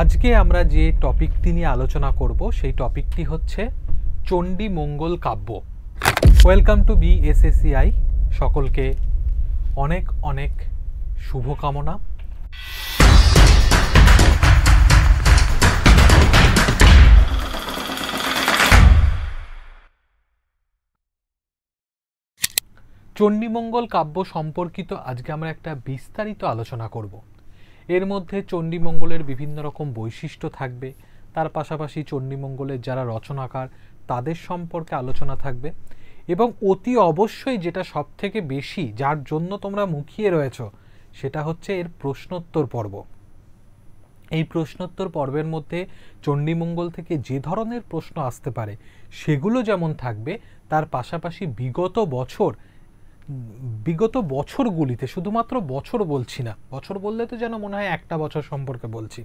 আজকে আমরা যে টপিকটি নিয়ে আলোচনা করব সেই টপিকটি হচ্ছে Chandi Mangal Kavya. Welcome to BSSCI। সকলকে অনেক অনেক শুভকামনা। চণ্ডীমঙ্গল কাব্য সম্পর্কিত আজকে আমরা একটা বিস্তারিত আলোচনা করব। এর মধ্যে চণ্ডীমঙ্গলের বিভিন্ন রকম বৈশিষ্ট্য থাকবে, তার পাশাপাশি চণ্ডীমঙ্গলের যারা রচনাকার তাদের সম্পর্কে আলোচনা থাকবে, এবং অতি অবশ্যই যেটা সব থেকে বেশি যার জন্য তোমরা মুখিয়ে রয়েছ সেটা হচ্ছে এর প্রশ্নোত্তর পর্ব। এই প্রশ্নোত্তর পর্বের মধ্যে চণ্ডীমঙ্গল থেকে যে ধরনের প্রশ্ন আসতে পারে সেগুলো যেমন থাকবে, তার পাশাপাশি বিগত বছরগুলিতে, শুধুমাত্র বছর বলছি না, বছর বললে তো যেন মনে হয় একটা বছর সম্পর্কে বলছি,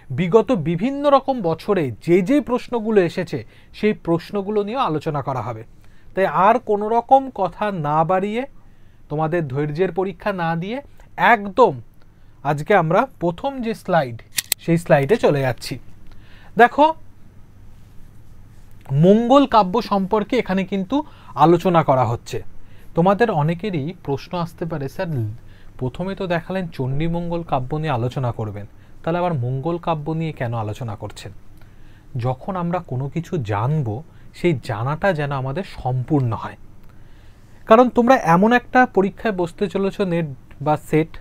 বিগত বিভিন্ন রকম বছরে যে যে প্রশ্নগুলো এসেছে সেই প্রশ্নগুলো নিয়েও আলোচনা করা হবে। তাই আর কোনো রকম কথা না বাড়িয়ে, তোমাদের ধৈর্যের পরীক্ষা না দিয়ে একদম আজকে আমরা প্রথম যে স্লাইড সেই স্লাইডে চলে যাচ্ছি। দেখো, মঙ্গল কাব্য সম্পর্কে এখানে কিন্তু আলোচনা করা হচ্ছে। তোমাদের অনেকেরই প্রশ্ন আসতে পারে, স্যার প্রথমে তো দেখালেন চণ্ডীমঙ্গল কাব্য নিয়ে আলোচনা করবেন, তাহলে আবার মঙ্গল কাব্য নিয়ে কেন আলোচনা করছেন? যখন আমরা কোনো কিছু জানবো সেই জানাটা যেন আমাদের সম্পূর্ণ হয়। কারণ তোমরা এমন একটা পরীক্ষায় বসতে চলেছ, নেট বা সেট,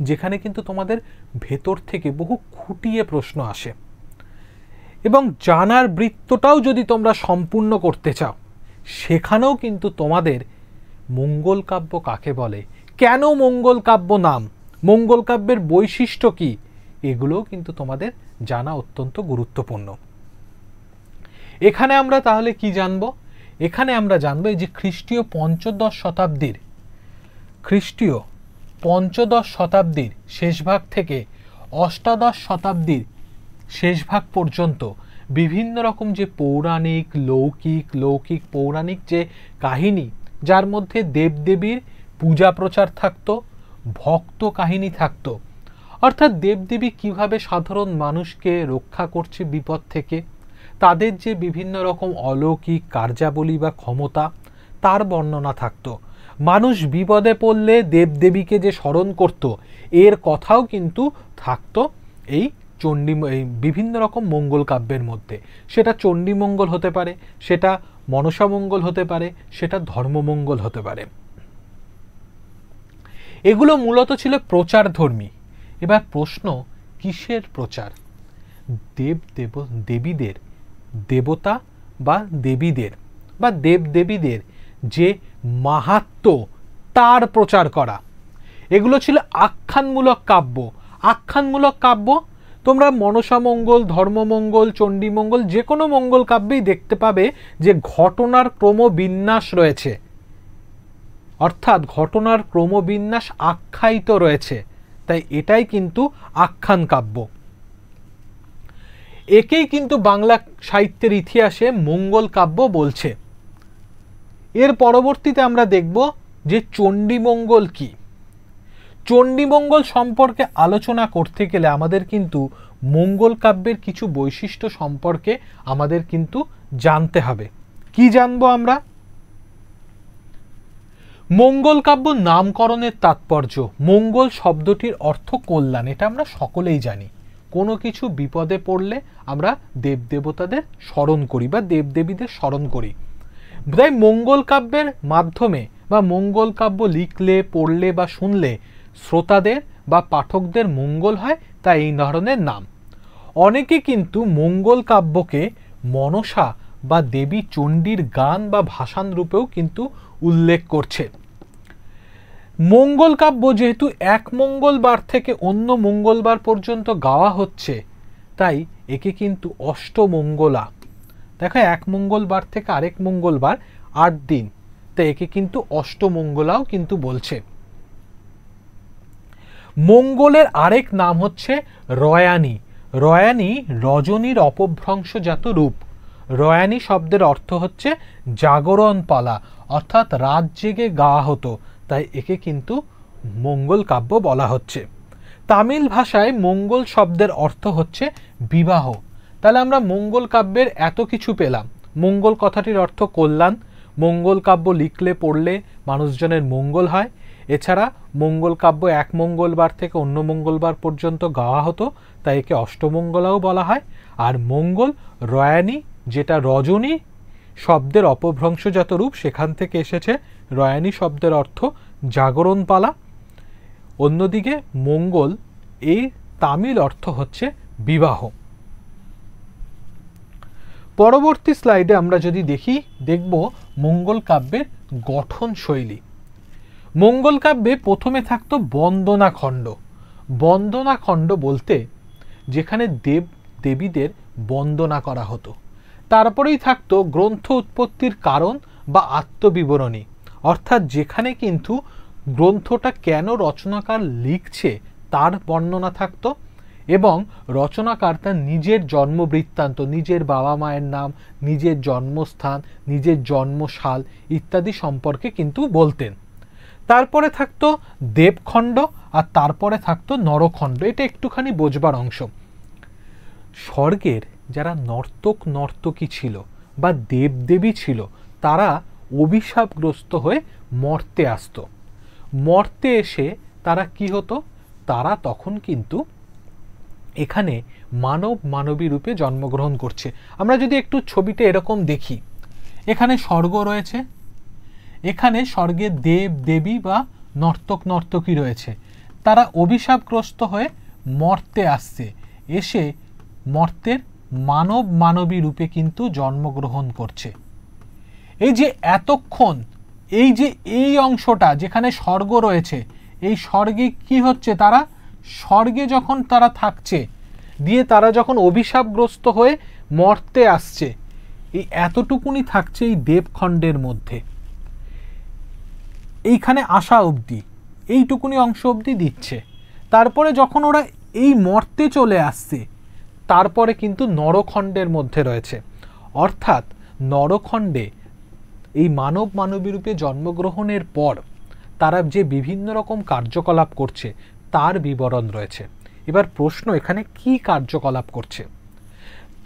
যেখানে কিন্তু তোমাদের ভেতর থেকে বহু খুঁটিয়ে প্রশ্ন আসে, এবং জানার বৃত্তটাও যদি তোমরা সম্পূর্ণ করতে চাও, সেখানেও কিন্তু তোমাদের মঙ্গল কাব্য কাকে বলে, কেন মঙ্গল কাব্য নাম, মঙ্গল কাব্যের বৈশিষ্ট্য কি, এগুলোও কিন্তু তোমাদের জানা অত্যন্ত গুরুত্বপূর্ণ। এখানে আমরা তাহলে কি জানব? এখানে আমরা জানবো এই যে খ্রিস্টীয় পঞ্চদশ শতাব্দীর শেষ ভাগ থেকে অষ্টাদশ শতাব্দীর শেষ ভাগ পর্যন্ত বিভিন্ন রকম যে পৌরাণিক, লৌকিক পৌরাণিক যে কাহিনী, যার মধ্যে দেবদেবীর পূজা প্রচার থাকতো, ভক্ত কাহিনী থাকতো, অর্থাৎ দেবদেবী কিভাবে সাধারণ মানুষকে রক্ষা করছে বিপদ থেকে, তাদের যে বিভিন্ন রকম অলৌকিক কার্যাবলী বা ক্ষমতা, তার বর্ণনা থাকতো। মানুষ বিপদে পড়লে দেবদেবীকে যে স্মরণ করত, এর কথাও কিন্তু থাকতো এই বিভিন্ন রকম মঙ্গল কাব্যের মধ্যে। সেটা চণ্ডীমঙ্গল হতে পারে, সেটা মনসামঙ্গল হতে পারে, সেটা ধর্মমঙ্গল হতে পারে। এগুলো মূলত ছিল প্রচারধর্মী। এবার প্রশ্ন, কিসের প্রচার? দেবীদের, দেবতা বা দেবীদের বা দেবদেবীদের যে মাহাত্ম্য, তার প্রচার করা। এগুলো ছিল আখ্যানমূলক কাব্য। আখ্যানমূলক কাব্য তোমরা মনসামঙ্গল, ধর্মমঙ্গল, চণ্ডীমঙ্গল, যে কোনো মঙ্গল কাব্যেই দেখতে পাবে যে ঘটনার ক্রমবিন্যাস রয়েছে, অর্থাৎ ঘটনার ক্রমবিন্যাস আখ্যায়িত রয়েছে। তাই এটাই কিন্তু আখ্যান কাব্য। একেই কিন্তু বাংলা সাহিত্যের ইতিহাসে মঙ্গল কাব্য বলছে। এর পরবর্তীতে আমরা দেখব যে চণ্ডীমঙ্গল কি। চণ্ডীমঙ্গল সম্পর্কে আলোচনা করতে গেলে আমাদের কিন্তু মঙ্গল কাব্যের কিছু বৈশিষ্ট্য সম্পর্কে আমাদের কিন্তু জানতে হবে। কি জানবো আমরা? মঙ্গল কাব্য নামকরণের তাৎপর্য। মঙ্গল শব্দটির অর্থ কল্যাণ, এটা আমরা সকলেই জানি। কোনো কিছু বিপদে পড়লে আমরা দেবদেবতাদের স্মরণ করি বা দেবদেবীদের স্মরণ করি। তাই মঙ্গল কাব্যের মাধ্যমে বা মঙ্গল কাব্য লিখলে, পড়লে বা শুনলে শ্রোতাদের বা পাঠকদের মঙ্গল হয়, তাই এই ধরনের নাম। অনেকে কিন্তু মঙ্গল কাব্যকে মনসা বা দেবী চণ্ডীর গান বা ভাসান রূপেও কিন্তু উল্লেখ করছে। মঙ্গল কাব্য যেহেতু এক মঙ্গলবার থেকে অন্য মঙ্গলবার পর্যন্ত গাওয়া হচ্ছে, তাই একে কিন্তু অষ্টমঙ্গলা, দেখো এক মঙ্গলবার থেকে আরেক মঙ্গলবার 8 দিন, তাই একে কিন্তু অষ্টমঙ্গলাও কিন্তু বলছে। মঙ্গলের আরেক নাম হচ্ছে রয়ানী। রয়ানী রজনীর অপভ্রংশজাত রূপ। রয়ানী শব্দের অর্থ হচ্ছে জাগরণ পালা, অর্থাৎ রাত জেগে গাওয়া হতো, তাই একে কিন্তু মঙ্গল কাব্য বলা হচ্ছে। তামিল ভাষায় মঙ্গল শব্দের অর্থ হচ্ছে বিবাহ। তাহলে আমরা মঙ্গল কাব্যের এত কিছু পেলাম। মঙ্গল কথাটির অর্থ কল্যাণ, মঙ্গল কাব্য লিখলে পড়লে মানুষজনের মঙ্গল হয়। এছাড়া মঙ্গল কাব্য এক মঙ্গলবার থেকে অন্য মঙ্গলবার পর্যন্ত গাওয়া হতো, তাই একে অষ্টমঙ্গলাও বলা হয়। আর মঙ্গল রয়ানী, যেটা রজনী শব্দের অপভ্রংশজাত রূপ, সেখান থেকে এসেছে। রয়ানী শব্দের অর্থ জাগরণ পালা। অন্যদিকে মঙ্গল এই তামিল অর্থ হচ্ছে বিবাহ। পরবর্তী স্লাইডে আমরা যদি দেখব মঙ্গল কাব্যের গঠন শৈলী। মঙ্গল কাব্যে প্রথমে থাকতো বন্দনা খণ্ড। বন্দনা খণ্ড বলতে যেখানে দেব দেবীদের বন্দনা করা হতো। তারপরেই থাকতো গ্রন্থ উৎপত্তির কারণ বা আত্মবিবরণী, অর্থাৎ যেখানে কিন্তু গ্রন্থটা কেন রচনাকার লিখছে তার বর্ণনা থাকতো, এবং রচনাকার তার নিজের জন্ম বৃত্তান্ত, নিজের বাবা মায়ের নাম, নিজের জন্মস্থান, নিজের জন্মসাল ইত্যাদি সম্পর্কে কিন্তু বলতেন। তারপরে থাকতো দেবখণ্ড, আর তারপরে থাকতো নরখণ্ড। এটা একটুখানি বোঝবার অংশ। স্বর্গের যারা নর্তক নর্তকী ছিল বা দেবদেবী ছিল, তারা অভিশাপগ্রস্ত হয়ে মর্তে আসতো। মর্তে এসে তারা কি হতো, তারা তখন কিন্তু এখানে মানব মানবী রূপে জন্মগ্রহণ করছে। আমরা যদি একটু ছবিতে এরকম দেখি, এখানে স্বর্গ রয়েছে, এখানে স্বর্গে দেব দেবী বা নর্তক নর্তকী রয়েছে। তারা অভিশাপগ্রস্ত হয়ে মর্তে আসছে, এসে মর্তের মানব মানবী রূপে কিন্তু জন্মগ্রহণ করছে। এই যে এতক্ষণ এই অংশটা যেখানে স্বর্গ রয়েছে, এই স্বর্গে কি হচ্ছে, তারা স্বর্গে যখন তারা থাকছে, দিয়ে তারা যখন অভিশাপগ্রস্ত হয়ে মর্তে আসছে, এই এতটুকুনি থাকছে এই দেবখণ্ডের মধ্যে। এইখানে আসা অবধি এইটুকুনি অংশ অবধি দিচ্ছে। তারপরে যখন ওরা এই মর্তে চলে আসছে, তারপরে কিন্তু নরখণ্ডের মধ্যে রয়েছে। অর্থাৎ নরখণ্ডে এই মানব মানবী রূপে জন্মগ্রহণের পর তারা যে বিভিন্ন রকম কার্যকলাপ করছে তার বিবরণ রয়েছে। এবার প্রশ্ন, এখানে কি কার্যকলাপ করছে?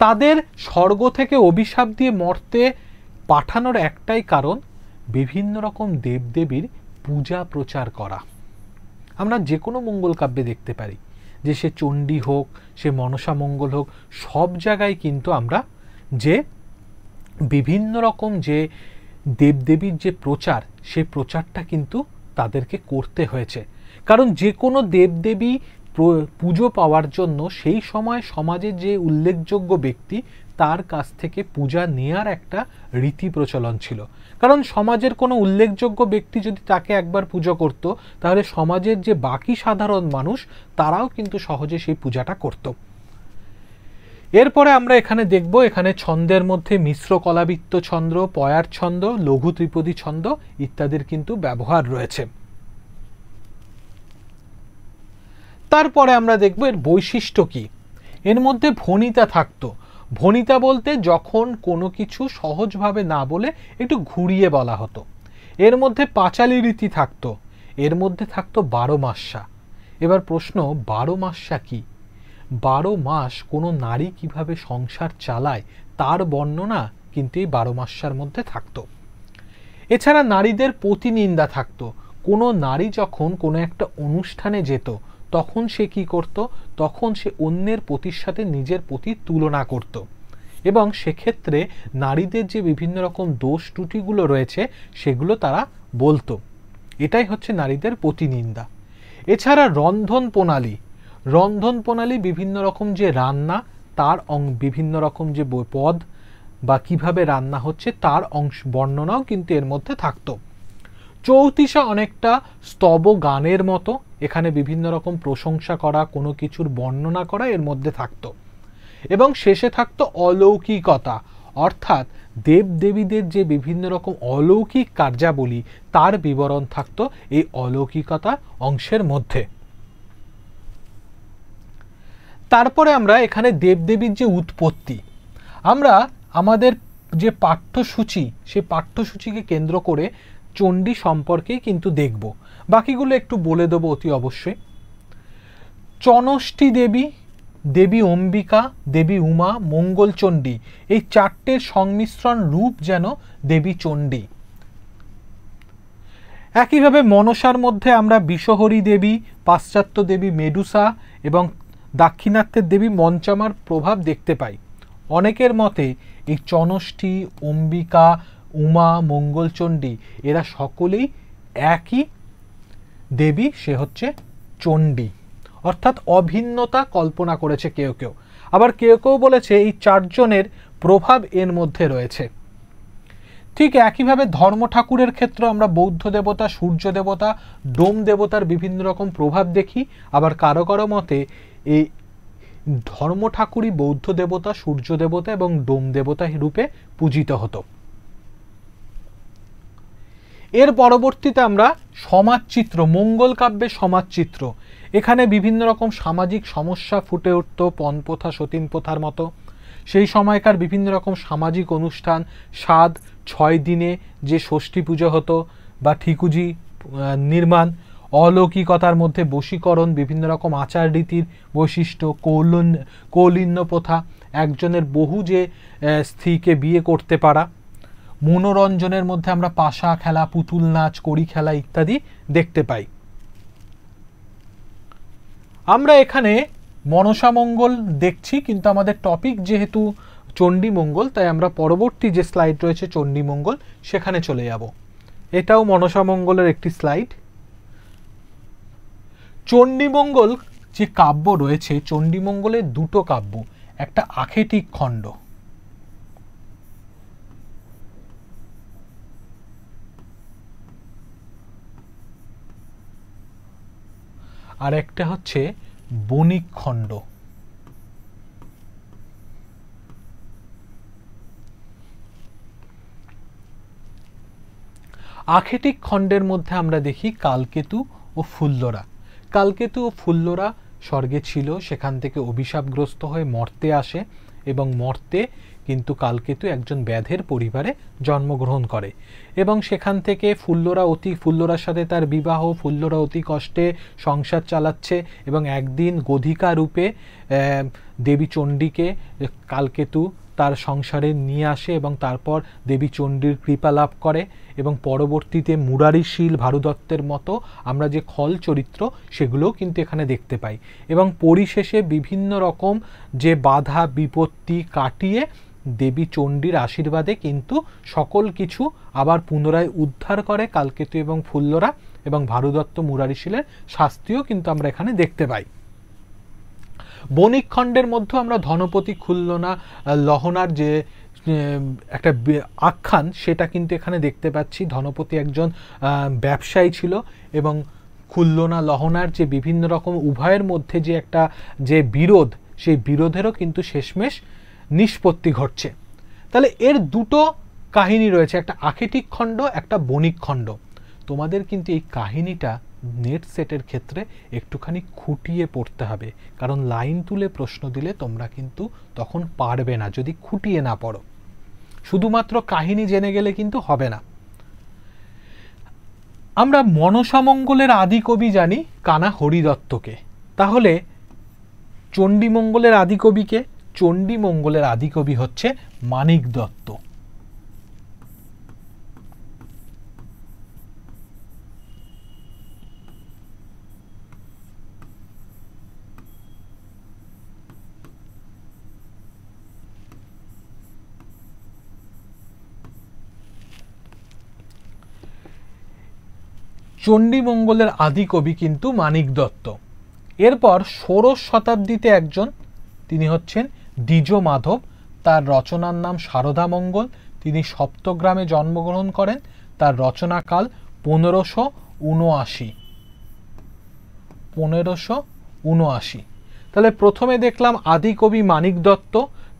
তাদের স্বর্গ থেকে অভিশাপ দিয়ে মর্তে পাঠানোর একটাই কারণ, বিভিন্ন রকম দেবদেবীর পূজা প্রচার করা। আমরা যে কোনো মঙ্গল কাব্যে দেখতে পারি যে সে চণ্ডী হোক, সে মনসা মঙ্গল হোক, সব জায়গায় কিন্তু আমরা যে বিভিন্ন রকম যে দেবদেবীর যে প্রচার, সে প্রচারটা কিন্তু তাদেরকে করতে হয়েছে। কারণ যে কোনো দেবদেবী পুজো পাওয়ার জন্য সেই সময় সমাজের যে উল্লেখযোগ্য ব্যক্তি, তার কাছ থেকে পূজা নেয়ার একটা রীতি প্রচলন ছিল। কারণ সমাজের কোনো উল্লেখযোগ্য ব্যক্তি যদি তাকে একবার পুজো করত, তাহলে সমাজের যে বাকি সাধারণ মানুষ তারাও কিন্তু সহজে সেই পূজাটা করত। এরপরে আমরা এখানে দেখব, এখানে ছন্দের মধ্যে মিশ্র কলাবৃত্ত ছন্দ, পয়ার ছন্দ, লঘু ত্রিপদী ছন্দ ইত্যাদির কিন্তু ব্যবহার রয়েছে। তারপরে আমরা দেখব এর বৈশিষ্ট্য কি। এর মধ্যে ভণিতা থাকতো। ভণিতা বলতে যখন কোনো কিছু সহজভাবে না বলে একটু ঘুরিয়ে বলা হতো। এর মধ্যে পাঁচালী রীতি থাকতো। এর মধ্যে থাকতো 12 মাস্যা। এবার প্রশ্ন, 12 মাস্যা কি? 12 মাস কোনো নারী কিভাবে সংসার চালায় তার বর্ণনা কিন্তু এই 12 মাস্যার মধ্যে থাকতো। এছাড়া নারীদের প্রতিনিন্দা থাকতো। কোনো নারী যখন কোনো একটা অনুষ্ঠানে যেত, তখন সে কি করত, তখন সে অন্যের পতির সাথে নিজের পতির তুলনা করত, এবং সেক্ষেত্রে নারীদের যে বিভিন্ন রকম দোষ ত্রুটিগুলো রয়েছে সেগুলো তারা বলতো। এটাই হচ্ছে নারীদের প্রতিনিন্দা। এছাড়া রন্ধন প্রণালী, বিভিন্ন রকম যে রান্না, তার বিভিন্ন রকম যে পদ বা কিভাবে রান্না হচ্ছে তার বর্ণনাও কিন্তু এর মধ্যে থাকতো। চৌতিসা অনেকটা স্তব গানের মতো, এখানে বিভিন্ন রকম প্রশংসা করা, কোনো কিছুর বর্ণনা করা এর মধ্যে থাকতো। এবং শেষে থাকতো অলৌকিকতা, অর্থাৎ দেবদেবীদের যে বিভিন্ন রকম অলৌকিক কার্যাবলী তার বিবরণ থাকতো এই অলৌকিকতা অংশের মধ্যে। তারপরে আমরা এখানে দেবদেবীর যে উৎপত্তি, আমরা আমাদের যে পাঠ্যসূচি, সেই পাঠ্যসূচিকে কেন্দ্র করে চণ্ডী সম্পর্কেই কিন্তু দেখব। বাকিগুলো একটু বলে দেবো অতি অবশ্যই। চনষ্টি দেবী, দেবী অম্বিকা, দেবী উমা, মঙ্গলচণ্ডী, এই চারটের সংমিশ্রণ রূপ যেন দেবী চণ্ডী। একইভাবে মনসার মধ্যে আমরা বিষহরী দেবী, পাশ্চাত্য দেবী মেডুসা এবং দাক্ষিণাত্যের দেবী মঞ্চামার প্রভাব দেখতে পাই। অনেকের মতে এই চনষ্টি, অম্বিকা, উমা, মঙ্গলচণ্ডী এরা সকলেই একই দেবী, সে হচ্ছে চণ্ডী। অর্থাৎ অভিন্নতা কল্পনা করেছে কেউ কেউ, আবার কেউ কেউ বলেছে এই চারজনের প্রভাব এর মধ্যে রয়েছে। ঠিক একইভাবে ধর্ম ঠাকুরের ক্ষেত্রে আমরা বৌদ্ধ দেবতা, সূর্য দেবতা, ডোম দেবতার বিভিন্ন রকম প্রভাব দেখি। আবার কারো কারো মতে এই ধর্ম ঠাকুরই বৌদ্ধ দেবতা, সূর্য দেবতা এবং ডোম দেবতা রূপে পূজিত হতো। এর পরবর্তীতে আমরা সমাজচিত্র, মঙ্গল কাব্যের সমাজচিত্র, এখানে বিভিন্ন রকম সামাজিক সমস্যা ফুটে উঠত, পণপ্রথা, সতীন প্রথার মতো। সেই সময়কার বিভিন্ন রকম সামাজিক অনুষ্ঠান, 6 দিনে যে ষষ্ঠী পুজো হতো বা ঠিকুজি নির্মাণ, অলৌকিকতার মধ্যে বশীকরণ, বিভিন্ন রকম আচার রীতির বৈশিষ্ট্য, কৌলিন্য প্রথা, একজনের বহু যে স্ত্রীকে বিয়ে করতে পারা, মনোরঞ্জনের মধ্যে আমরা পাশা খেলা, পুতুল নাচ, কড়ি খেলা ইত্যাদি দেখতে পাই। আমরা এখানে মনসা মঙ্গল দেখছি, কিন্তু আমাদের টপিক যেহেতু চণ্ডী মঙ্গল, তাই আমরা পরবর্তী যে স্লাইড রয়েছে চণ্ডী মঙ্গল সেখানে চলে যাব। এটাও মনসা মঙ্গলের একটি স্লাইড। চণ্ডী মঙ্গল যে কাব্য রয়েছে, চণ্ডী মঙ্গলের দুটো কাব্য, একটা আখেটিক খণ্ড, আর একটা হচ্ছে বণিক খণ্ড। আখেটিক খণ্ডের মধ্যে আমরা দেখি কালকেতু ও ফুল্লরা। কালকেতু ও ফুল্লরা স্বর্গে ছিল, সেখান থেকে অভিশাপগ্রস্ত হয়ে মর্তে আসে এবং মর্তে কিন্তু কালকেতু একজন ব্যাধের পরিবারে জন্মগ্রহণ করে এবং সেখান থেকে ফুল্লরার সাথে তার বিবাহ, ফুল্লরা অতি কষ্টে সংসার চালাচ্ছে এবং একদিন গধিকা রূপে দেবী চণ্ডীকে কালকেতু তার সংসারে নিয়ে আসে এবং তারপর দেবী চণ্ডীর কৃপা লাভ করে এবং পরবর্তীতে মুরারিশীল, ভারুদত্তের মতো আমরা যে খল চরিত্র সেগুলোও কিন্তু এখানে দেখতে পাই এবং পরিশেষে বিভিন্ন রকম যে বাধা বিপত্তি কাটিয়ে দেবী চণ্ডীর আশীর্বাদে কিন্তু সকল কিছু আবার পুনরায় উদ্ধার করে কালকেতু এবং ফুল্লরা, এবং ভারুদত্ত মুরারিশীলের শাস্তিও কিন্তু আমরা এখানে দেখতে পাই। বণিক খণ্ডের মধ্যে আমরা ধনপতি খুল্লনা লহনার যে একটা আখ্যান সেটা কিন্তু এখানে দেখতে পাচ্ছি। ধনপতি একজন ব্যবসায়ী ছিল এবং খুল্লনা লহনার যে বিভিন্ন রকম উভয়ের মধ্যে যে একটা যে বিরোধ, সেই বিরোধেরও কিন্তু শেষমেশ নিষ্পত্তি ঘটছে। তাহলে এর দুটো কাহিনী রয়েছে, একটা আখেটিক খণ্ড, একটা বণিক খণ্ড। তোমাদের কিন্তু এই কাহিনীটা নেট সেটের ক্ষেত্রে একটুখানি খুঁটিয়ে পড়তে হবে, কারণ লাইন তুলে প্রশ্ন দিলে তোমরা কিন্তু তখন পারবে না যদি খুঁটিয়ে না পড়ো। শুধুমাত্র কাহিনী জেনে গেলে কিন্তু হবে না। আমরা মনসা মঙ্গলের আদি কবি জানি কানা হরিদত্তকে, তাহলে চণ্ডী মঙ্গলের আদি কবিকে? চণ্ডী মঙ্গলের আদি কবি হচ্ছে মানিক দত্ত। চণ্ডী মঙ্গলের আদি কবি কিন্তু মানিক দত্ত। এরপর ১৬শ শতাব্দীতে একজন, তিনি হচ্ছেন দ্বিজ মাধব, তার রচনার নাম সারদা মঙ্গল। তিনি সপ্তগ্রামে জন্মগ্রহণ করেন, তার রচনাকাল 1579। তাহলে প্রথমে দেখলাম আদি কবি মানিক দত্ত,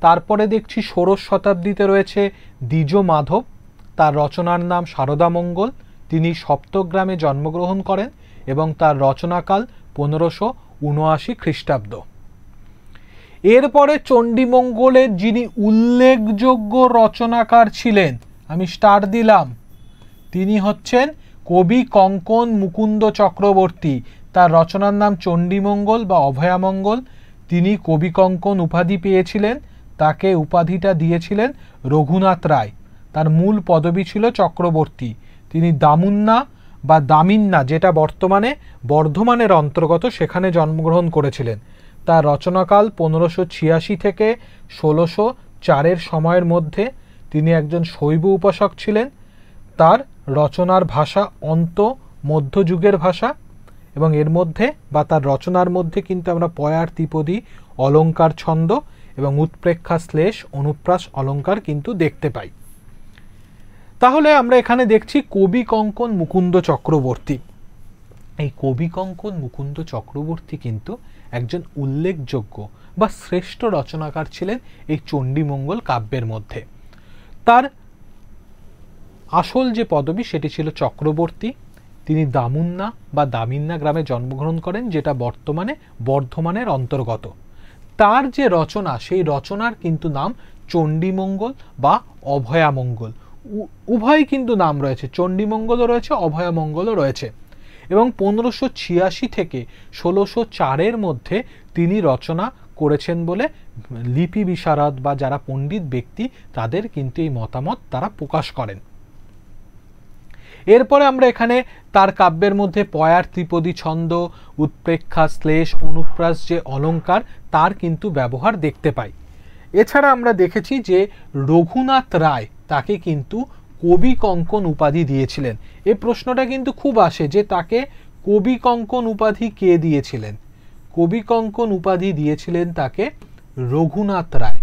তারপরে দেখছি ১৬শ শতাব্দীতে রয়েছে দ্বিজ মাধব, তার রচনার নাম সারদা মঙ্গল। তিনি সপ্তগ্রামে জন্মগ্রহণ করেন এবং তার রচনাকাল 1579 খ্রিস্টাব্দ। এরপরে চণ্ডী মঙ্গলের যিনি উল্লেখযোগ্য রচনাকার ছিলেন, আমি স্টার দিলাম, তিনি হচ্ছেন কবি কঙ্কন মুকুন্দ চক্রবর্তী। তার রচনার নাম চণ্ডীমঙ্গল বা অভয়ামঙ্গল। তিনি কবিকঙ্কন উপাধি পেয়েছিলেন, তাকে উপাধিটা দিয়েছিলেন রঘুনাথ রায়। তার মূল পদবি ছিল চক্রবর্তী। তিনি দামুন্না বা দামিন্না, যেটা বর্তমানে বর্ধমানের অন্তর্গত, সেখানে জন্মগ্রহণ করেছিলেন। তার রচনাকাল 1586 থেকে 1604 সময়ের মধ্যে। তিনি একজন শৈব উপাসক ছিলেন। তার রচনার ভাষা অন্ত মধ্যযুগের ভাষা, এবং এর মধ্যে বা তার রচনার মধ্যে কিন্তু আমরা পয়ার ত্রিপদী অলঙ্কার ছন্দ এবং উৎপ্রেক্ষা শ্লেষ অনুপ্রাস অলঙ্কার কিন্তু দেখতে পাই। তাহলে আমরা এখানে দেখছি কবিকঙ্কন মুকুন্দ চক্রবর্তী। এই কবিকঙ্কন মুকুন্দ চক্রবর্তী কিন্তু একজন উল্লেখযোগ্য বা শ্রেষ্ঠ রচনাকার ছিলেন এই চণ্ডীমঙ্গল কাব্যের মধ্যে। তার আসল যে পদবি সেটি ছিল চক্রবর্তী। তিনি দামুন্না বা দামিন্না গ্রামে জন্মগ্রহণ করেন, যেটা বর্তমানে বর্ধমানের অন্তর্গত। তার যে রচনা, সেই রচনার কিন্তু নাম চণ্ডীমঙ্গল বা অভয়ামঙ্গল। উভয় কিন্তু নাম রয়েছে, চণ্ডীমঙ্গলও রয়েছে, অভয়ামঙ্গলও রয়েছে। এবং 1586 থেকে 1604 মধ্যে তিনি রচনা করেছেন বলে লিপি বিশারদ বা যারা পণ্ডিত ব্যক্তি তাদের কিন্তু এই মতামত তারা প্রকাশ করেন। এরপরে আমরা এখানে তার কাব্যের মধ্যে পয়ার ত্রিপদী ছন্দ, উৎপ্রেক্ষা শ্লেষ অনুপ্রাস যে অলঙ্কার, তার কিন্তু ব্যবহার দেখতে পাই। এছাড়া আমরা দেখেছি যে রঘুনাথ রায় তাকে কিন্তু কবিকঙ্কন উপাধি দিয়েছিলেন। এই প্রশ্নটা কিন্তু খুব আসে যে তাকে কবিকঙ্কন উপাধি কে দিয়েছিলেন। কবিকঙ্কন উপাধি দিয়েছিলেন তাকে রঘুনাথ রায়।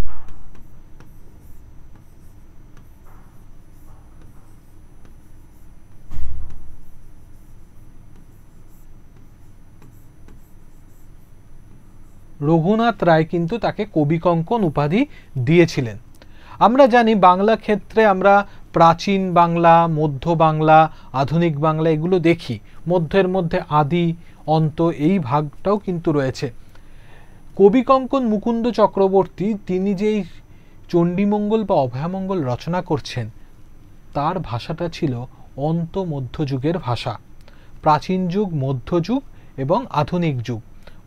রঘুনাথ রায় কিন্তু তাকে কবিকঙ্কন উপাধি দিয়েছিলেন। আমরা জানি বাংলা ক্ষেত্রে আমরা প্রাচীন বাংলা, মধ্য বাংলা, আধুনিক বাংলা এগুলো দেখি। মধ্যের মধ্যে আদি অন্ত এই ভাগটাও কিন্তু রয়েছে। কবিকঙ্কন মুকুন্দ চক্রবর্তী তিনি যেই চণ্ডীমঙ্গল বা অভয়ামঙ্গল রচনা করছেন, তার ভাষাটা ছিল অন্ত মধ্যযুগের ভাষা। প্রাচীন যুগ, মধ্যযুগ এবং আধুনিক যুগ।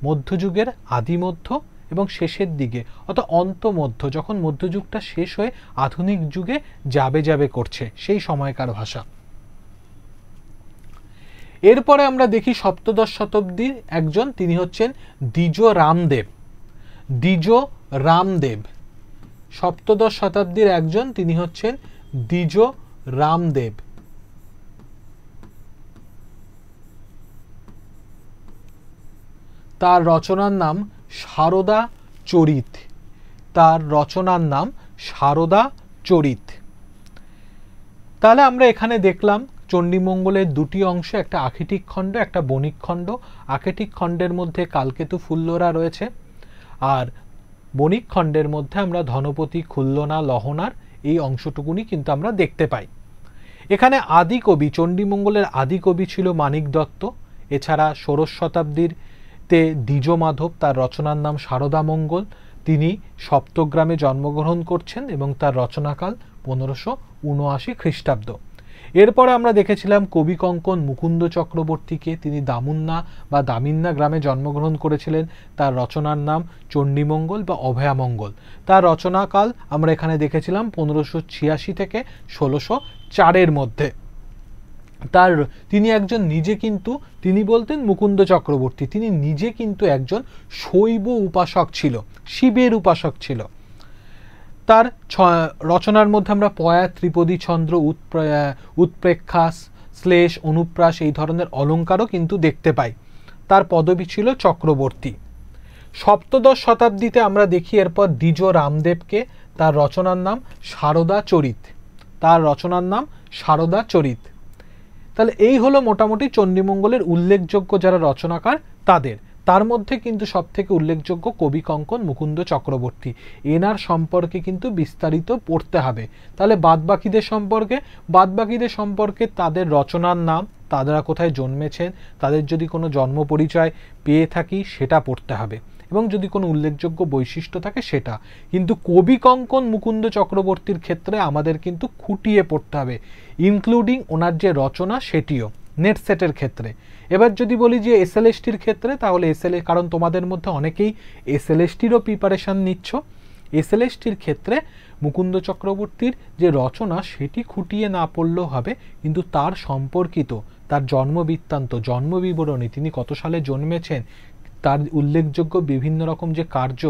মধ্যযুগের আদিমধ্য এবং শেষের দিকে অর্থাৎ অন্তমধ্য, যখন মধ্যযুগটা শেষ হয়ে আধুনিক যুগে যাবে যাবে করছে, সেই সময়কার ভাষা। এরপরে আমরা দেখি সপ্তদশ শতাব্দীর একজন, তিনি হচ্ছেন দ্বিজ রামদেব। দ্বিজ রামদেব সপ্তদশ শতাব্দীর একজন, তিনি হচ্ছেন দ্বিজ রামদেব। তার রচনার নাম সারদা চরিত। তার রচনার নাম সারদা চরিত। তাহলে আমরা এখানে দেখলাম চণ্ডীমঙ্গলের দুটি অংশ, একটা আখিটিক খণ্ড, একটা বণিক খণ্ড। আখিটিক খণ্ডের মধ্যে কালকেতু ফুল্লরা রয়েছে, আর বণিক খণ্ডের মধ্যে আমরা ধনপতি, খুল্লনা, লহনার এই অংশটুকুনি কিন্তু আমরা দেখতে পাই। এখানে আদি কবি, চণ্ডীমঙ্গলের আদি কবি ছিল মানিক দত্ত। এছাড়া ষোড়শ শতাব্দীর দ্বিজ মাধব, তার রচনার নাম সারদা মঙ্গল। তিনি সপ্তগ্রামে জন্মগ্রহণ করছেন এবং তার রচনাকাল 1579 খ্রিস্টাব্দ। এরপরে আমরা দেখেছিলাম কবিকঙ্কন মুকুন্দ চক্রবর্তীকে। তিনি দামুন্না বা দামিন্না গ্রামে জন্মগ্রহণ করেছিলেন। তার রচনার নাম চণ্ডীমঙ্গল বা অভয়ামঙ্গল। তার রচনাকাল আমরা এখানে দেখেছিলাম 1586 থেকে 1604 মধ্যে। তিনি একজন নিজে কিন্তু, তিনি বলতেন মুকুন্দ চক্রবর্তী, তিনি নিজে কিন্তু একজন শৈব উপাসক ছিল, শিবের উপাসক ছিল। তার রচনার মধ্যে আমরা পয়া ত্রিপদী ছন্দ, উৎপ্রেক্ষা শ্লেষ অনুপ্রাস এই ধরনের অলঙ্কারও কিন্তু দেখতে পাই। তার পদবি ছিল চক্রবর্তী। সপ্তদশ শতাব্দীতে আমরা দেখি এরপর দ্বিজ রামদেবকে। তার রচনার নাম সারদা চরিত। তার রচনার নাম সারদা চরিত। তাহলে এই হলো মোটামুটি চণ্ডীমঙ্গলের উল্লেখযোগ্য যারা রচনাকার তাদের। তার মধ্যে কিন্তু সবথেকে উল্লেখযোগ্য কবিকঙ্কন মুকুন্দ চক্রবর্তী। এনার সম্পর্কে কিন্তু বিস্তারিত পড়তে হবে। তাহলে বাদবাকিদের সম্পর্কে তাদের রচনার নাম, তারা কোথায় জন্মেছেন, তাদের যদি কোনো জন্ম পরিচয় পেয়ে থাকি সেটা পড়তে হবে, এবং যদি কোনো উল্লেখযোগ্য বৈশিষ্ট্য থাকে সেটা। কিন্তু কবিকঙ্কন মুকুন্দ চক্রবর্তীর ক্ষেত্রে আমাদের কিন্তু খুঁটিয়ে পড়তে হবে, ইনক্লুডিং ওনার যে রচনা সেটিও। নেট সেটের ক্ষেত্রে। এবার যদি বলি যে এসএলএসটির ক্ষেত্রে, তাহলে কারণ তোমাদের মধ্যে অনেকেই এসএলএসটিরও প্রিপারেশান নিচ্ছ, এসএলএসটির ক্ষেত্রে মুকুন্দ চক্রবর্তীর যে রচনা সেটি খুঁটিয়ে না পড়লেও হবে, কিন্তু তার সম্পর্কিত তার জন্মবৃত্তান্ত, জন্মবিবরণী, তিনি কত সালে জন্মেছেন, তার উল্লেখযোগ্য বিভিন্ন রকম যে কার্য,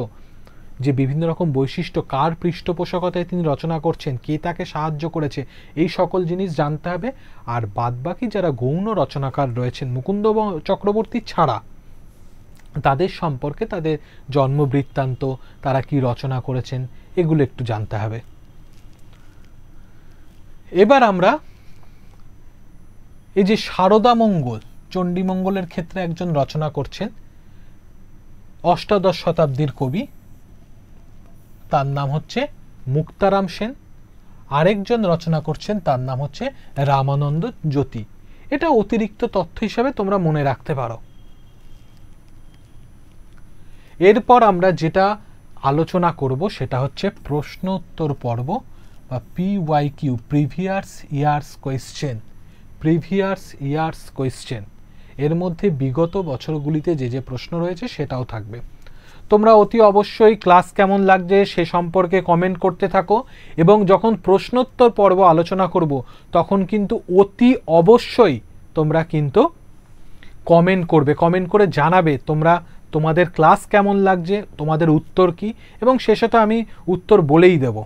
যে বিভিন্ন রকম বৈশিষ্ট্য, কার পৃষ্ঠপোষকতায় তিনি রচনা করছেন, কে তাকে সাহায্য করেছে, এই সকল জিনিস জানতে হবে। আর বাদবাকি যারা গৌণ রচনাকার রয়েছেন মুকুন্দ চক্রবর্তী ছাড়া, তাদের সম্পর্কে, তাদের জন্মবৃত্তান্ত, তারা কি রচনা করেছেন, এগুলো একটু জানতে হবে। এবার আমরা এই যে শারদামঙ্গল, চণ্ডীমঙ্গলের ক্ষেত্রে একজন রচনা করছেন অষ্টাদশ শতাব্দীর কবি, তার নাম হচ্ছে মুক্তারাম সেন। আরেকজন রচনা করছেন, তার নাম হচ্ছে রামানন্দ জ্যোতি। এটা অতিরিক্ত তথ্য হিসাবে তোমরা মনে রাখতে পারো। এরপর আমরা যেটা আলোচনা করব সেটা হচ্ছে প্রশ্ন উত্তর পর্ব বা PYQ, previous years question. Previous years question এর মধ্যে বিগত বছরগুলিতে যে যে প্রশ্ন রয়েছে সেটাও থাকবে। তোমরা অতি অবশ্যই ক্লাস কেমন লাগছে সে সম্পর্কে কমেন্ট করতে থাকো, এবং যখন প্রশ্নোত্তর পর্ব আলোচনা করব তখন কিন্তু অতি অবশ্যই তোমরা কিন্তু কমেন্ট করবে, কমেন্ট করে জানাবে তোমরা তোমাদের ক্লাস কেমন লাগছে, তোমাদের উত্তর কি, এবং শেষে তো আমি উত্তর বলেই দেব।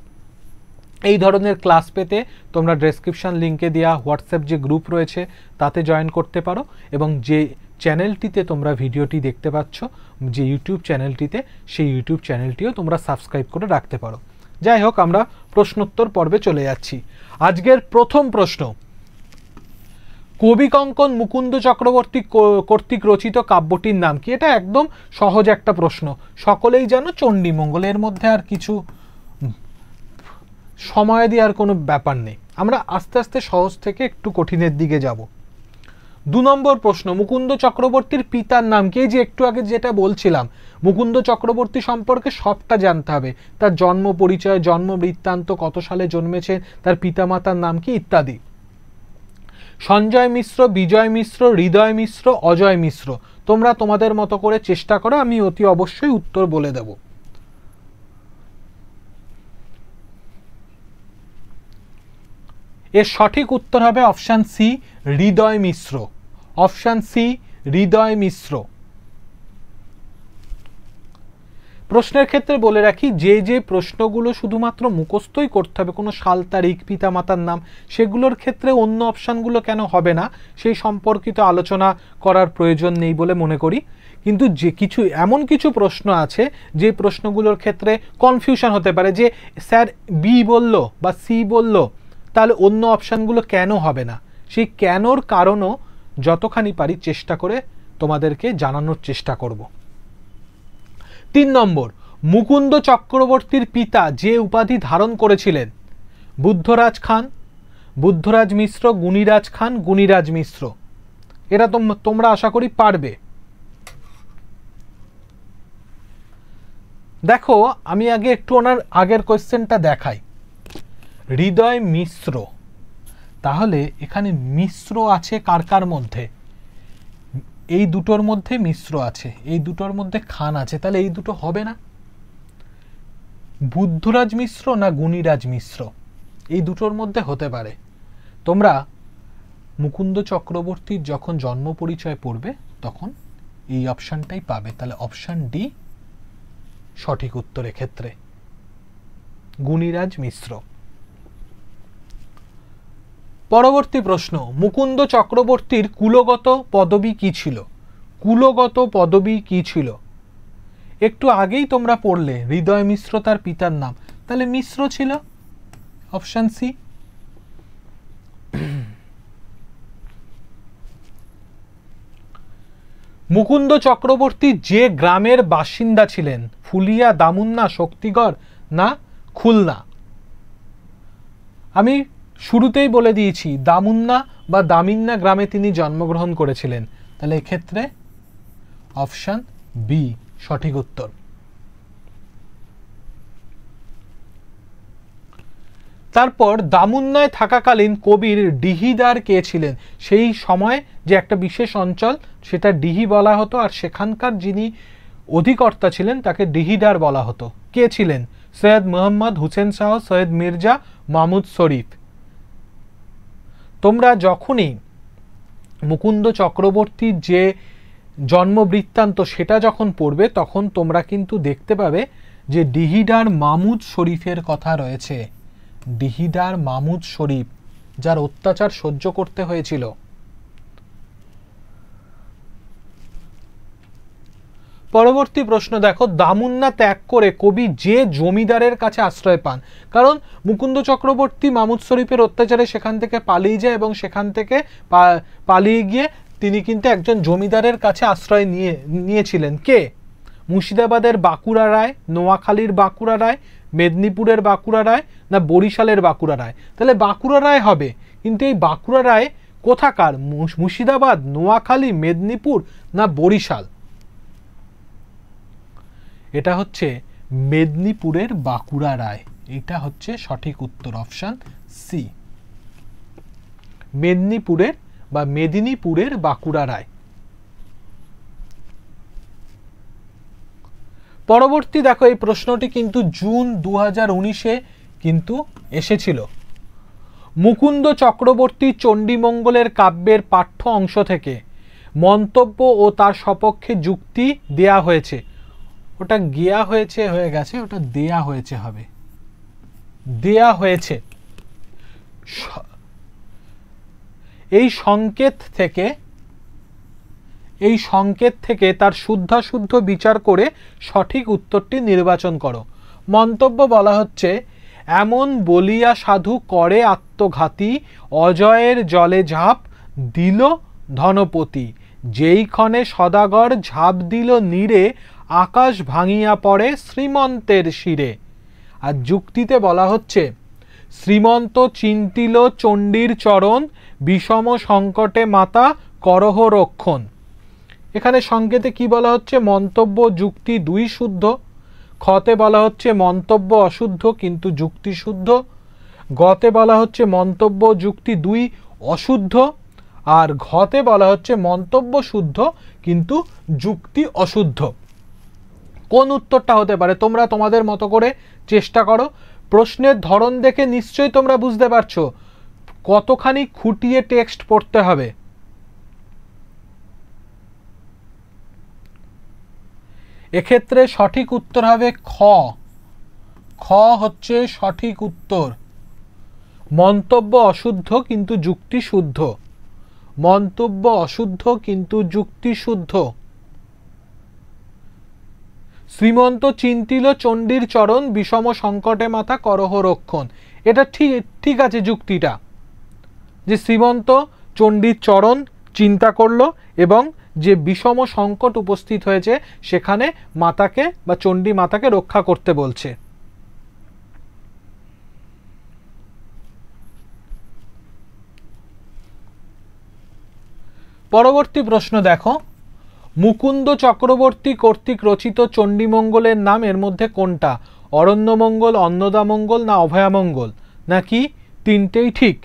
এই ধরনের ক্লাস পেতে তোমরা ডেসক্রিপশন লিঙ্কে দেওয়া হোয়াটসঅ্যাপ যে গ্রুপ রয়েছে তাতে জয়েন করতে পারো, এবং যে চ্যানেলটিতে তোমরা ভিডিওটি দেখতে পাচ্ছ, যে ইউটিউব চ্যানেলটিতে, সেই ইউটিউব চ্যানেলটিও তোমরা সাবস্ক্রাইব করে রাখতে পারো। যাই হোক, আমরা প্রশ্নোত্তর পর্বে চলে যাচ্ছি। আজকের প্রথম প্রশ্ন, কবি কঙ্কন মুকুন্দ চক্রবর্তী কর্তৃক রচিত কাব্যটির নাম কি? এটা একদম সহজ একটা প্রশ্ন, সকলেই জানো, চণ্ডীমঙ্গল। এর মধ্যে আর কিছু সময় দিয়ে আর কোনো ব্যাপার নেই, আমরা আস্তে আস্তে সহজ থেকে একটু কঠিনের দিকে যাব। 2 নম্বর প্রশ্ন, মুকুন্দ চক্রবর্তীর পিতার নাম কি? এই যে একটু আগে যেটা বলছিলাম, মুকুন্দ চক্রবর্তী সম্পর্কে সবটা জানতে হবে, তার জন্ম পরিচয়, জন্ম বৃত্তান্ত, কত সালে জন্মেছেন, তার পিতামাতার নাম কি, ইত্যাদি। সঞ্জয় মিশ্র, বিজয় মিশ্র, হৃদয় মিশ্র, অজয় মিশ্র। তোমরা তোমাদের মতো করে চেষ্টা করো, আমি অতি অবশ্যই উত্তর বলে দেব। এর সঠিক উত্তর হবে অপশান সি, হৃদয় মিশ্র। অপশান সি, হৃদয় মিশ্র। প্রশ্নের ক্ষেত্রে বলে রাখি, যে যে প্রশ্নগুলো শুধুমাত্র মুখস্থই করতে হবে, কোনো সাল তারিখ, পিতামাতার নাম, সেগুলোর ক্ষেত্রে অন্য অপশানগুলো কেন হবে না সেই সম্পর্কিত আলোচনা করার প্রয়োজন নেই বলে মনে করি। কিন্তু যে কিছু এমন কিছু প্রশ্ন আছে যে প্রশ্নগুলোর ক্ষেত্রে কনফিউশন হতে পারে, যে স্যার বি বলল বা সি বলল, তাহলে অন্য অপশানগুলো কেন হবে না, সেই কেনর কারণও যতখানি পারি চেষ্টা করে তোমাদেরকে জানানোর চেষ্টা করব। 3 নম্বর, মুকুন্দ চক্রবর্তীর পিতা যে উপাধি ধারণ করেছিলেন, বুদ্ধরাজ খান, বুদ্ধরাজ মিশ্র, গুণীরাজ খান, গুণীরাজ মিশ্র। এটা তোমরা আশা করি পারবে। দেখো, আমি আগে একটু ওনার আগের কোয়েশ্চেনটা দেখাই। হৃদয় মিশ্র, তাহলে এখানে মিশ্র আছে কার কার মধ্যে? এই দুটোর মধ্যে মিশ্র আছে, এই দুটোর মধ্যে খান আছে, তাহলে এই দুটো হবে না। বুদ্ধরাজ মিশ্র না গুণীরাজ মিশ্র, এই দুটোর মধ্যে হতে পারে। তোমরা মুকুন্দ চক্রবর্তীর যখন জন্ম পরিচয় পড়বে তখন এই অপশানটাই পাবে, তাহলে অপশান ডি সঠিক উত্তরের ক্ষেত্রে, গুণীরাজ মিশ্র। পরবর্তী প্রশ্ন, মুকুন্দ চক্রবর্তীর কুলগত পদবী কি ছিল? কুলগত পদবী কি ছিল? একটু আগেই তোমরা পড়লে হৃদয় মিশ্র তার পিতার নাম, তাহলে মিশ্র ছিল, অপশন সি। মুকুন্দ চক্রবর্তী যে গ্রামের বাসিন্দা ছিলেন, ফুলিয়া, দামুন্না, শক্তিগড় না খুলনা? আমি শুরুতেই বলে দিয়েছি, দামুন্না বা দামিন্না গ্রামে তিনি জন্মগ্রহণ করেছিলেন, তাহলে এক্ষেত্রে অপশন বি সঠিক উত্তর। তারপর দামুন্নায় থাকাকালীন কবির ডিহিদার কে ছিলেন? সেই সময় যে একটা বিশেষ অঞ্চল সেটা ডিহি বলা হতো, আর সেখানকার যিনি অধিকর্তা ছিলেন তাকে ডিহিদার বলা হতো। কে ছিলেন? সৈয়দ মোহাম্মদ হুসেন শাহ, সৈয়দ মির্জা, মাহমুদ শরীফ। তোমরা যখনই মুকুন্দ চক্রবর্তীর যে জন্ম বৃত্তান্ত সেটা যখন পড়বে তখন তোমরা কিন্তু দেখতে পাবে যে ডিহিডার মাহমুদ শরীফের কথা রয়েছে। ডিহিডার মাহমুদ শরীফ, যার অত্যাচার সহ্য করতে হয়েছিল। পরবর্তী প্রশ্ন দেখো, দামুন্না ত্যাগ করে কবি যে জমিদারের কাছে আশ্রয় পান। কারণ মুকুন্দ চক্রবর্তী মাহমুদ শরীফের অত্যাচারে সেখান থেকে পালিয়ে যায় এবং সেখান থেকে পালিয়ে গিয়ে তিনি কিন্তু একজন জমিদারের কাছে আশ্রয় নিয়েছিলেন। কে? মুর্শিদাবাদের বাঁকুড়া রায়, নোয়াখালীর বাঁকুড়া রায়, মেদিনীপুরের বাঁকুড়া রায়, না বরিশালের বাঁকুড়া রায়? তাহলে বাঁকুড়া রায় হবে, কিন্তু এই বাঁকুড়া রায় কোথাকার? মুর্শিদাবাদ, নোয়াখালী, মেদিনীপুর না বরিশাল? এটা হচ্ছে মেদিনীপুরের বাঁকুড়া রায়। এটা হচ্ছে সঠিক উত্তর, অপশন সি, মেদিনীপুরের বা মেদিনীপুরের বাঁকুড়া রায়। পরবর্তী দেখো, এই প্রশ্নটি কিন্তু জুন 2019-এ কিন্তু এসেছিল। মুকুন্দ চক্রবর্তী চণ্ডীমঙ্গলের কাব্যের পাঠ্য অংশ থেকে মন্তব্য ও তার সপক্ষে যুক্তি দেয়া হয়েছে। ওটা গেয়া হয়েছে হয়ে গেছে, ওটা দেয়া হয়েছে হবে, দেয়া হয়েছে। এই সংকেত থেকে তার শুদ্ধাশুদ্ধ বিচার করে সঠিক উত্তরটি নির্বাচন করো। মন্তব্য বলা হচ্ছে, এমন বলিয়া সাধু করে আত্মঘাতী, অজয়ের জলে ঝাঁপ দিল ধনপতি, যেইক্ষণে সদাগর ঝাঁপ দিল নীরে, আকাশ ভাঙিয়া পড়ে শ্রীমন্তের শিরে। আর যুক্তিতে বলা হচ্ছে, শ্রীমন্ত চিন্তিল চণ্ডীর চরণ, বিষম সংকটে মাতা করহ রক্ষণ। এখানে সংকেতে কি বলা হচ্ছে? মন্তব্য যুক্তি দুই শুদ্ধ। খতে বলা হচ্ছে মন্তব্য অশুদ্ধ কিন্তু যুক্তি শুদ্ধ। গতে বলা হচ্ছে মন্তব্য যুক্তি দুই অশুদ্ধ, আর ঘতে বলা হচ্ছে মন্তব্য শুদ্ধ কিন্তু যুক্তি অশুদ্ধ। কোন উত্তরটা হতে পারে? তোমরা তোমাদের মতো করে চেষ্টা করো। প্রশ্নের ধরন দেখে নিশ্চয়ই তোমরা বুঝতে পারছো কতখানি খুঁটিয়ে টেক্সট পড়তে হবে। এক্ষেত্রে সঠিক উত্তর হবে খ। খ হচ্ছে সঠিক উত্তর। মন্তব্য অশুদ্ধ কিন্তু যুক্তি শুদ্ধ। মন্তব্য অশুদ্ধ কিন্তু যুক্তি শুদ্ধ। শ্রীমন্ত চিন্তিল চণ্ডীর চরণ, বিষম সংকটে মাথা করহ রক্ষণ। এটা ঠিক আছে যুক্তিটা, যে শ্রীমন্ত চণ্ডীর চরণ চিন্তা করলো এবং যে বিষম সংকট উপস্থিত হয়েছে সেখানে মাতাকে বা চণ্ডী মাতাকে রক্ষা করতে বলছে। পরবর্তী প্রশ্ন দেখো, মুকুন্দ চক্রবর্তী কর্তৃক রচিত চণ্ডীমঙ্গলের নাম এর মধ্যে কোনটা? অরণ্যমঙ্গল, অন্নদামঙ্গল না অভয়ামঙ্গল, নাকি তিনটেই ঠিক?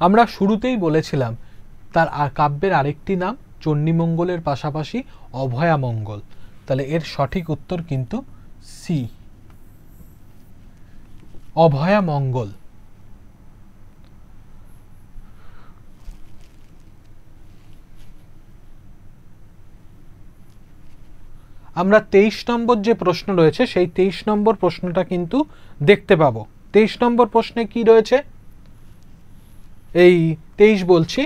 আমরা শুরুতেই বলেছিলাম তার কাব্যের আরেকটি নাম চণ্ডীমঙ্গলের পাশাপাশি অভয়ামঙ্গল। তাহলে এর সঠিক উত্তর কিন্তু সি, অভয়ামঙ্গল। আমরা 23 নম্বর যে প্রশ্ন রয়েছে সেই 23 নম্বর প্রশ্নটা কিন্তু দেখতে পাবো। 23 নম্বর প্রশ্নে কি রয়েছে? এই 23 বলছি,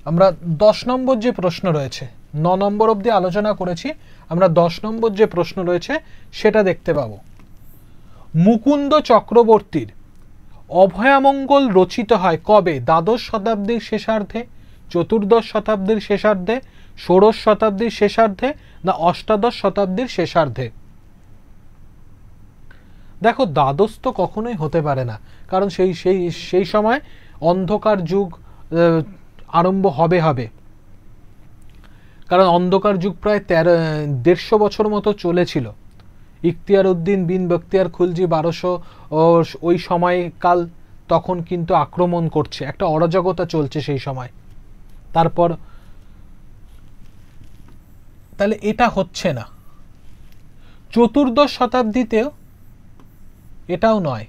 আমরা 10 নম্বর যে প্রশ্ন রয়েছে, 9 নম্বর অবধি আলোচনা করেছি, আমরা 10 নম্বর যে প্রশ্ন রয়েছে সেটা দেখতে পাবো। মুকুন্দ চক্রবর্তীর অভয়ামঙ্গল রচিত হয় কবে? দ্বাদশ শতাব্দীর শেষার্ধে, চতুর্দশ শতাব্দীর শেষার্ধে, ষোড়শ শতাব্দীর শেষার্ধে না অষ্টাদশ শতাব্দীর শেষার্ধে? দেখো, দ্বাদশ তো কখনোই হতে পারে না, কারণ সেই সময় অন্ধকার যুগ আরম্ভ হবে, কারণ অন্ধকার যুগ প্রায় 150 বছর মতো চলেছিল ইখতিয়ার উদ্দিন বিন বখতিয়ার খুলজি 1200 ওই সময়কাল, তখন কিন্তু আক্রমণ করছে, একটা অরাজকতা চলছে সেই সময়। তারপর তাহলে এটা হচ্ছে না। চতুর্দশ শতাব্দীতেও এটাও নয়,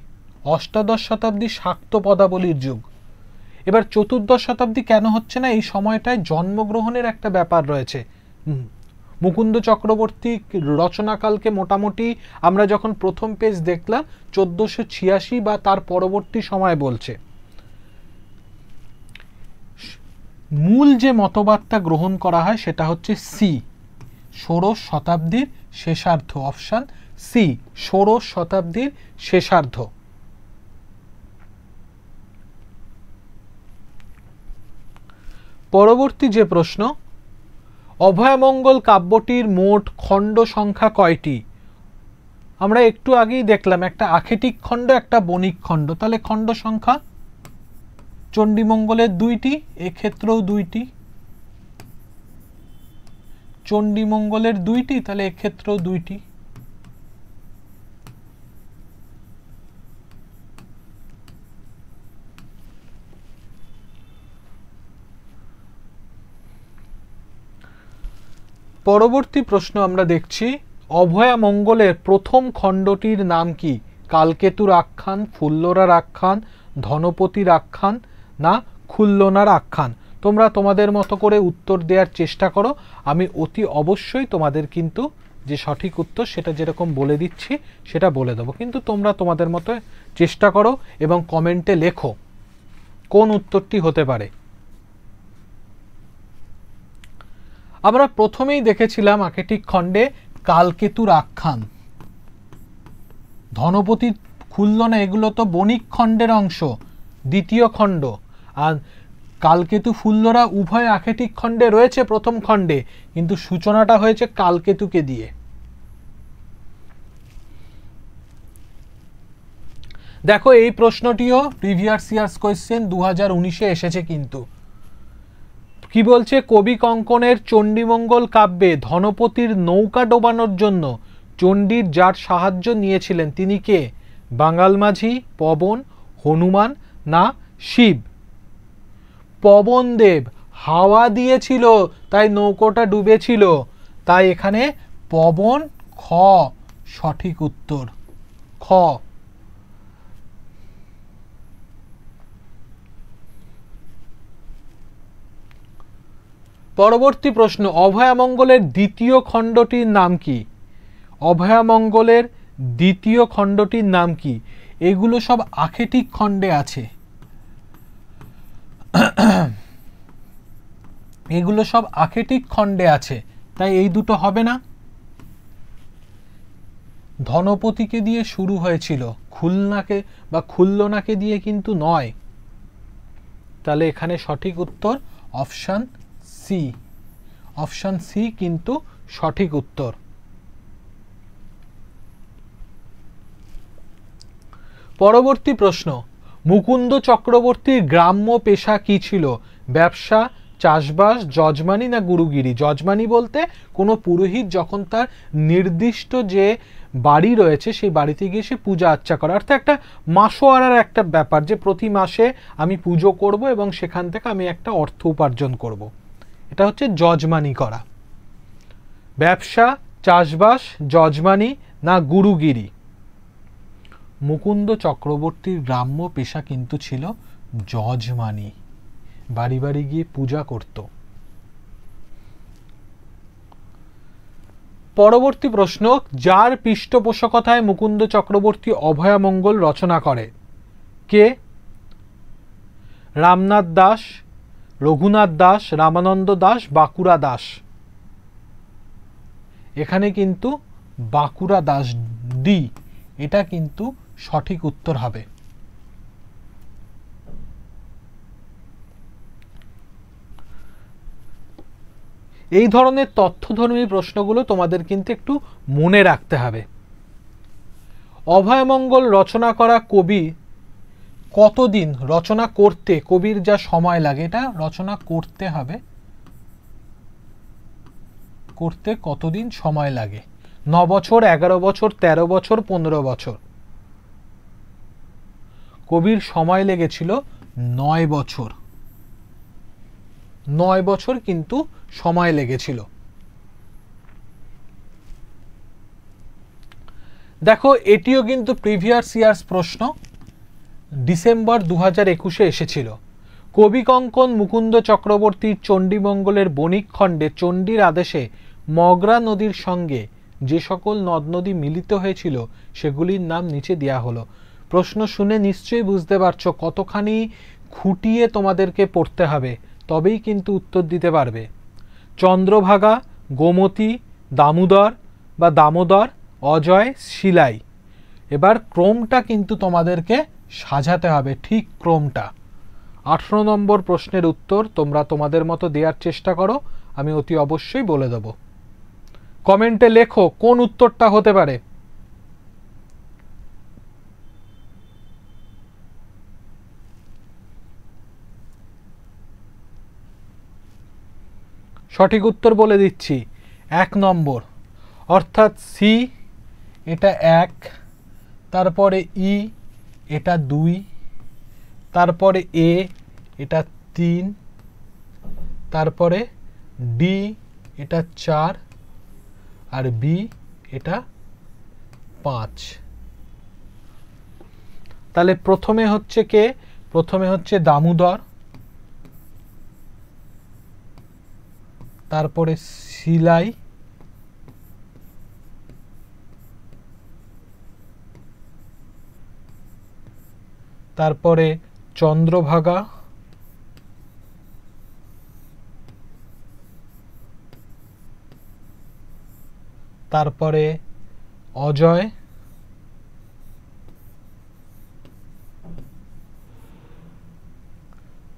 অষ্টাদশ শতাব্দী শাক্ত পদাবলীর যুগ। এবার চতুর্দশ শতাব্দী কেন হচ্ছে না? এই সময়টায় জন্মগ্রহণের একটা ব্যাপার রয়েছে। মুকুন্দ চক্রবর্তী রচনাকালকে মোটামুটি আমরা যখন প্রথম পেজ দেখলাম 1486 বা তার পরবর্তী সময় বলছে। মূল যে মতবাদটা গ্রহণ করা হয় সেটা হচ্ছে সি, ষোড়শ শতাব্দীর শেষার্ধ। অপশন সি, ষোড়শ শতাব্দীর শেষার্ধ। পরবর্তী যে প্রশ্ন, অভয়মঙ্গল কাব্যটির মোট খণ্ড সংখ্যা কয়টি? আমরা একটু আগেই দেখলাম একটা আখেটিক খণ্ড, একটা বণিক খণ্ড। তাহলে খণ্ড সংখ্যা চণ্ডীমঙ্গলের 2টি, এক্ষেত্রেও 2টি। চণ্ডীমঙ্গলের 2টি, তাহলে এক্ষেত্রেও 2টি। পরবর্তী প্রশ্ন আমরা দেখছি, অভয়ামঙ্গলের প্রথম খণ্ডটির নাম কি? কালকেতুর আখ্যান, ফুল্লরার আখ্যান, ধনপতির আখ্যান না খুল্লনার আখ্যান? তোমরা তোমাদের মতো করে উত্তর দেওয়ার চেষ্টা করো। আমি অতি অবশ্যই তোমাদের কিন্তু যে সঠিক উত্তর সেটা যেরকম বলে দিচ্ছি সেটা বলে দেবো, কিন্তু তোমরা তোমাদের মতো চেষ্টা করো এবং কমেন্টে লেখো কোন উত্তরটি হতে পারে। আমরা প্রথমেই দেখেছিলাম আখেটিক খণ্ডে কালকেতুর আখ্যান, ধনপতি, খুল্লনা এগুলো তো বণিক খণ্ডের অংশ, দ্বিতীয় খণ্ড। আর কালকেতু ফুল্লরা উভয় আখেটিক খণ্ডে রয়েছে প্রথম খণ্ডে, কিন্তু সূচনাটা হয়েছে কালকেতুকে দিয়ে। দেখো এই প্রশ্নটিও প্রিভিয়াস ইয়ার্স কোয়েশ্চেন 2019-এ এসেছে। কিন্তু কি বলছে, কবি কঙ্কনের চণ্ডীমঙ্গল কাব্যে ধনপতির নৌকা ডোবানোর জন্য চণ্ডীর যার সাহায্য নিয়েছিলেন তিনি কে? বাঙাল মাঝি, পবন, হনুমান না শিব? পবনদেব হাওয়া দিয়েছিল তাই নৌকোটা ডুবেছিল, তাই এখানে পবন। খ সঠিক উত্তর, খ। পরবর্তী প্রশ্ন, অভয়ামঙ্গলের দ্বিতীয় খণ্ডটির নাম কি? অভয়ামঙ্গলের দ্বিতীয় খণ্ডটির নাম কি? এগুলো সব আখেটিক খণ্ডে আছে, এগুলো সব আখেটিক খণ্ডে আছে, তাই এই দুটো হবে না। ধনপতিকে দিয়ে শুরু হয়েছিল, খুলনাকে বা খুল্লনাকে দিয়ে কিন্তু নয়। তাহলে এখানে সঠিক উত্তর অপশন সি, অপশন সি কিন্তু সঠিক উত্তর। পরবর্তী প্রশ্ন, মুকুন্দ চক্রবর্তীর গ্রাম্য পেশা কি ছিল? ব্যবসা, চাষবাস, যজমানি না গুরুগিরি? যজমানি বলতে কোনো পুরোহিত যখন তার নির্দিষ্ট যে বাড়ি রয়েছে সেই বাড়িতে গিয়ে সে পূজা আর্চা করা, অর্থাৎ একটা মাসোয়ারার একটা ব্যাপার, যে প্রতি মাসে আমি পুজো করব এবং সেখান থেকে আমি একটা অর্থ উপার্জন করব, এটা হচ্ছে যজমানি করা। ব্যবসা, চাষবাস, যজমানি না গুরুগিরি? মুকুন্দ চক্রবর্তীর গ্রাম্য পেশা কিন্তু ছিল যজমানি, বাড়ি বাড়ি গিয়ে পূজা করত। পরবর্তী প্রশ্ন, যার পৃষ্ঠপোষকতায় মুকুন্দ চক্রবর্তী অভয়ামঙ্গল রচনা করে কে? রামনাথ দাস, রঘুনাথ দাস, রামানন্দ দাস, বাঁকুড়া দাস? এখানে কিন্তু বাঁকুড়া দাস, ডি, এটা কিন্তু সঠিক উত্তর হবে। এই ধরনের তথ্যধর্মী প্রশ্নগুলো তোমাদের কিন্তু একটু মনে রাখতে হবে। অভয়মঙ্গল রচনা করা কবি কতদিন রচনা করতে, কবির যা সময় লাগে, এটা রচনা করতে হবে, করতে কতদিন সময় লাগে? 9 বছর, 11 বছর, 13 বছর, 15 বছর। কবির সময় লেগেছিল 9 বছর। 9 বছর কিন্তু সময় লেগেছিল। দেখো এটিও কিন্তু প্রিভিয়াস ইয়ার্স প্রশ্ন, ডিসেম্বর 2021-এ এসেছিল। কবি কঙ্কন মুকুন্দ চক্রবর্তীর চণ্ডীমঙ্গলের বণিক খণ্ডে চণ্ডীর আদেশে মগরা নদীর সঙ্গে যে সকল নদ নদী মিলিত হয়েছিল সেগুলির নাম নিচে দেওয়া হলো। প্রশ্ন শুনে নিশ্চয়ই বুঝতে পারছো কতখানি খুঁটিয়ে তোমাদেরকে পড়তে হবে, তবেই কিন্তু উত্তর দিতে পারবে। চন্দ্রভাগা, গোমতী, দামোদর বা দামোদর, অজয়, শিলাই। এবার ক্রমটা কিন্তু তোমাদেরকে সাজাতে হবে, ঠিক ক্রমটা। 18 নম্বর প্রশ্নের উত্তর তোমরা তোমাদের মতো দেওয়ার চেষ্টা করো, আমি অতি অবশ্যই বলে দেব। কমেন্টে লেখো কোন উত্তরটা হতে পারে। সঠিক উত্তর বলে দিচ্ছি, 1 নম্বর, অর্থাৎ সি এটা 1, তারপরে ই এটা 2, তারপরে এ এটা 3, তারপরে ডি এটা 4 আর বি এটা 5। তাহলে প্রথমে হচ্ছে কে? প্রথমে হচ্ছে দামোদর, তারপরে শিলাই, তারপরে চন্দ্রভাগা, তারপরে অজয়,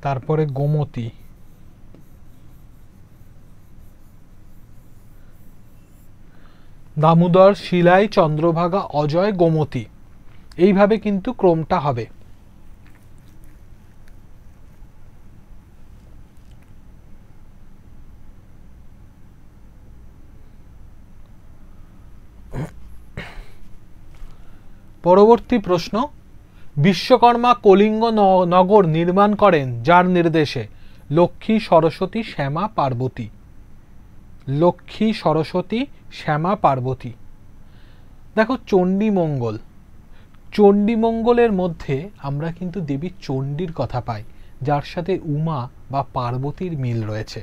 তারপরে গোমতী। দামোদর, শিলাই, চন্দ্রভাগা, অজয়, গোমতী, এইভাবে কিন্তু ক্রমটা হবে। পরবর্তী প্রশ্ন, বিশ্বকর্মা কলিঙ্গ নগর নির্মাণ করেন যার নির্দেশে? লক্ষ্মী, সরস্বতী, শ্যামা, পার্বতী। লক্ষ্মী, সরস্বতী, শ্যামা, পার্বতী। দেখো চণ্ডীমঙ্গল, চণ্ডীমঙ্গলের মধ্যে আমরা কিন্তু দেবী চণ্ডীর কথা পাই, যার সাথে উমা বা পার্বতীর মিল রয়েছে।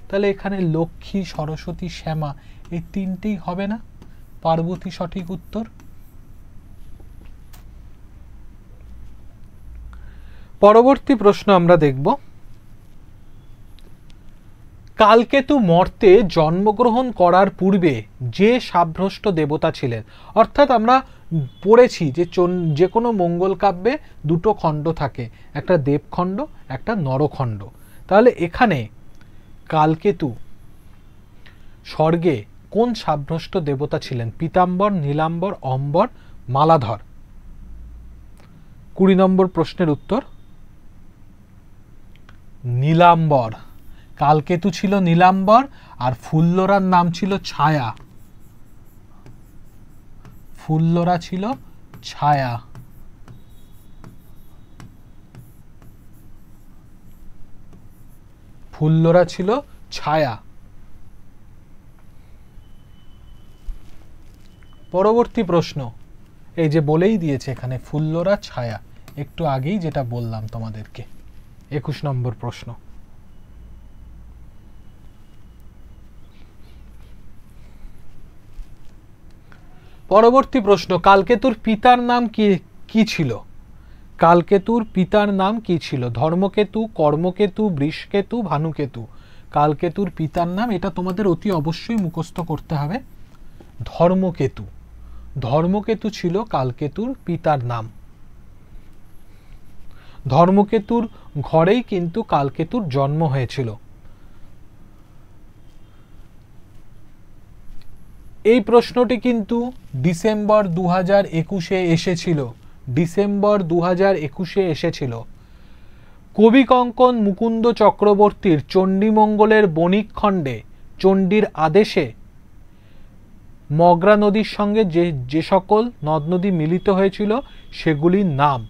তাহলে এখানে লক্ষ্মী, সরস্বতী, শ্যামা এই তিনটেই হবে না? পার্বতী সঠিক উত্তর। পরবর্তী প্রশ্ন আমরা দেখব, কালকেতু মর্তে জন্মগ্রহণ করার পূর্বে যে শাপভ্রষ্ট দেবতা ছিলেন? অর্থাৎ আমরা পড়েছি যে কোনো মঙ্গল কাব্যে দুটো খণ্ড থাকে, একটা দেবখণ্ড, একটা নরখণ্ড। তাহলে এখানে কালকেতু স্বর্গে কোন শাপভ্রষ্ট দেবতা ছিলেন? পীতাম্বর, নীলাম্বর, অম্বর, মালাধর। 20 নম্বর প্রশ্নের উত্তর নীলাম্বর। কালকেতু ছিল নীলাম্বর, আর ফুল্লরার নাম ছিল ছায়া। ফুল্লরা ছিল ছায়া। ফুল্লরা ছিল ছায়া। পরবর্তী প্রশ্ন, এই যে বলেই দিয়েছে এখানে ফুল্লরা ছায়া, একটু আগেই যেটা বললাম তোমাদেরকে। 21 নম্বর প্রশ্ন, পরবর্তী প্রশ্ন, কালকেতুর পিতার নাম কি ছিল? কালকেতুর পিতার নাম কি ছিল? ধর্মকেতু, কর্মকেতু, বৃষকেতু, ভানুকেতু। কালকেতুর পিতার নাম, এটা তোমাদের অতি অবশ্যই মুখস্থ করতে হবে, ধর্মকেতু। ধর্মকেতু ছিল কালকেতুর পিতার নাম। ধর্মকেতুর ঘরেই কিন্তু কালকেতুর জন্ম হয়েছিল। এই প্রশ্নটি কিন্তু ডিসেম্বর 2021-এ এসেছিল। ডিসেম্বর 2021-এ এসেছিল। কবি কঙ্কন মুকুন্দ চক্রবর্তীর চণ্ডীমঙ্গলের বণিক খণ্ডে চণ্ডীর আদেশে মগরা নদীর সঙ্গে যে সকল নদ নদী মিলিত হয়েছিল সেগুলির নাম।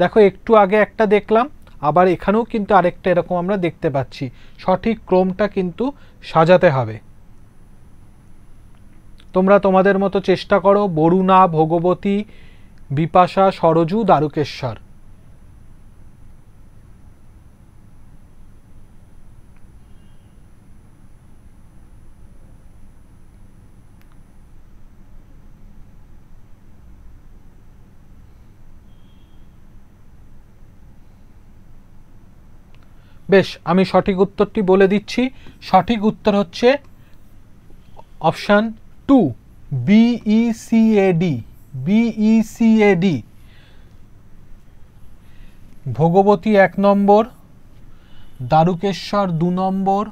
দেখো একটু আগে একটা দেখলাম, আবার এখানেও কিন্তু আরেকটা এরকম আমরা দেখতে পাচ্ছি। সঠিক ক্রমটা কিন্তু সাজাতে হবে। তোমরা তোমাদের মতো চেষ্টা করো। বরুণা, ভগবতী, বিপাশা, সরজু, দ্বারকেশ্বর। বেশ, আমি সঠিক উত্তরটি বলে দিচ্ছি। সঠিক উত্তর হচ্ছে অপশন 2, বিইসিএডি। বিইসিএডি। ভগবতী 1 নম্বর, দ্বারকেশ্বর 2 নম্বর,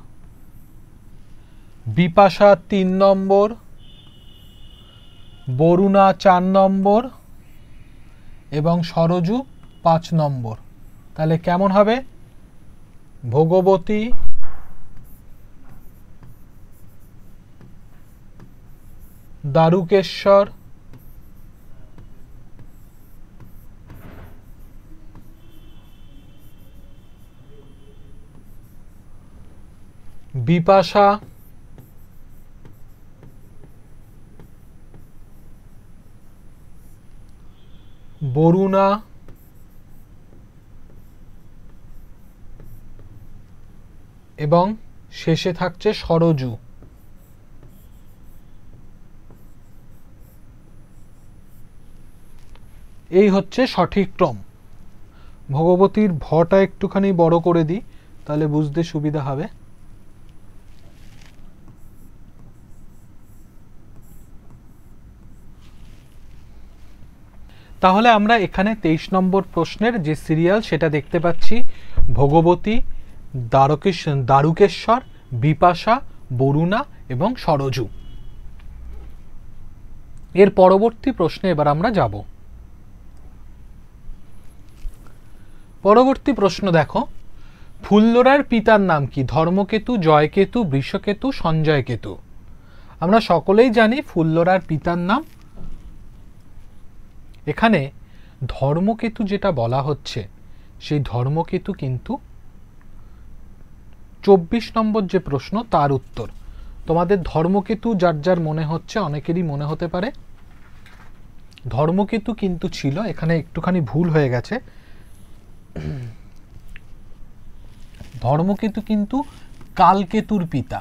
বিপাশা 3 নম্বর, বরুণা 4 নম্বর এবং সরজু 5 নম্বর। তাহলে কেমন হবে? ভগবতী, দ্বারকেশ্বর, বিপাশা, বরুণা এবং শেষে থাকছে সরজু। এই হচ্ছে সঠিক ক্রম। ভগবতীর ভটা একটুখানি বড় করে দিই, তাহলে বুঝতে সুবিধা হবে। তাহলে আমরা এখানে 23 নম্বর প্রশ্নের যে সিরিয়াল সেটা দেখতে পাচ্ছি। ভগবতী, দ্বারকেশ্বর, বিপাশা, বরুণা এবং সরজু। এর পরবর্তী প্রশ্নে এবার আমরা যাব। পরবর্তী প্রশ্ন দেখো, ফুল্লরার পিতার নাম কি? ধর্মকেতু, জয়কেতু, বৃষকেতু, সঞ্জয়কেতু। আমরা সকলেই জানি ফুল্লরার পিতার নাম। এখানে ধর্মকেতু যেটা বলা হচ্ছে, সেই ধর্মকেতু কিন্তু 24 নম্বর যে প্রশ্ন তার উত্তর। তোমাদের ধর্মকেতু যার যার মনে হচ্ছে, অনেকেরই মনে হতে পারে ধর্মকেতু কিন্তু ছিল, এখানে একটুখানি ভুল হয়ে গেছে। ধর্মকেতু কিন্তু কালকেতুর পিতা।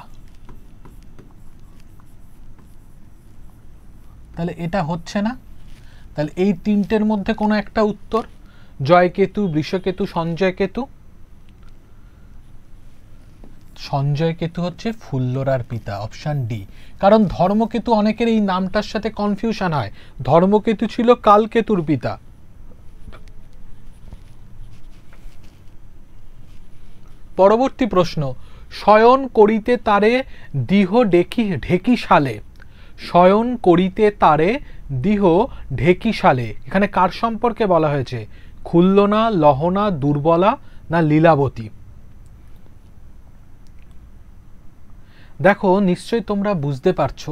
তাহলে এটা হচ্ছে না। তাহলে এই তিনটের মধ্যে কোনো একটা উত্তর, জয়কেতু, বৃষকেতু, সঞ্জয়কেতু। সঞ্জয়কেতু হচ্ছে ফুল্লরার পিতা, অপশন ডি। কারণ ধর্মকেতু অনেকের এই নামটার সাথে কনফিউশন হয়। ধর্মকেতু ছিল কালকেতুর পিতা। পরবর্তী প্রশ্ন, শয়ন করিতে তারে দিহ ঢেকি সালে। শয়ন করিতে তারে দিহ ঢেকি সালে, এখানে কার সম্পর্কে বলা হয়েছে? খুল্লনা, লহনা, দুর্বলা না লীলাবতী? দেখো নিশ্চয়ই তোমরা বুঝতে পারছো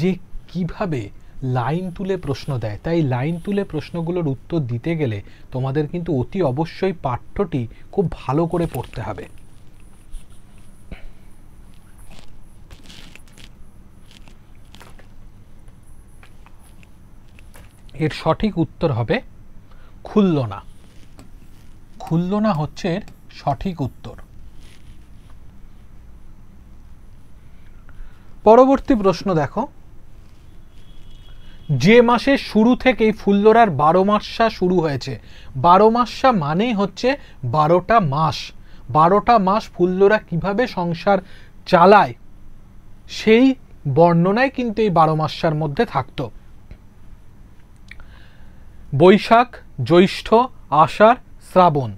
যে কিভাবে লাইন তুলে প্রশ্ন দেয়। তাই লাইন তুলে প্রশ্নগুলোর উত্তর দিতে গেলে তোমাদের কিন্তু অতি অবশ্যই পাঠ্যটি খুব ভালো করে পড়তে হবে। এর সঠিক উত্তর হবে খুল্লনা। খুল্লনা হচ্ছে এর সঠিক উত্তর। পরবর্তী প্রশ্ন দেখো, যে মাসের শুরু থেকেই ফুল্লরার 12 মাসা শুরু হয়েছে। 12 মাসা মানেই হচ্ছে 12টা মাস। 12টা মাস ফুল্লরা কিভাবে সংসার চালায় সেই বর্ণনায় কিন্তু এই 12 মাসার মধ্যে থাকতো। বৈশাখ, জ্যৈষ্ঠ, আষাঢ়, শ্রাবণ।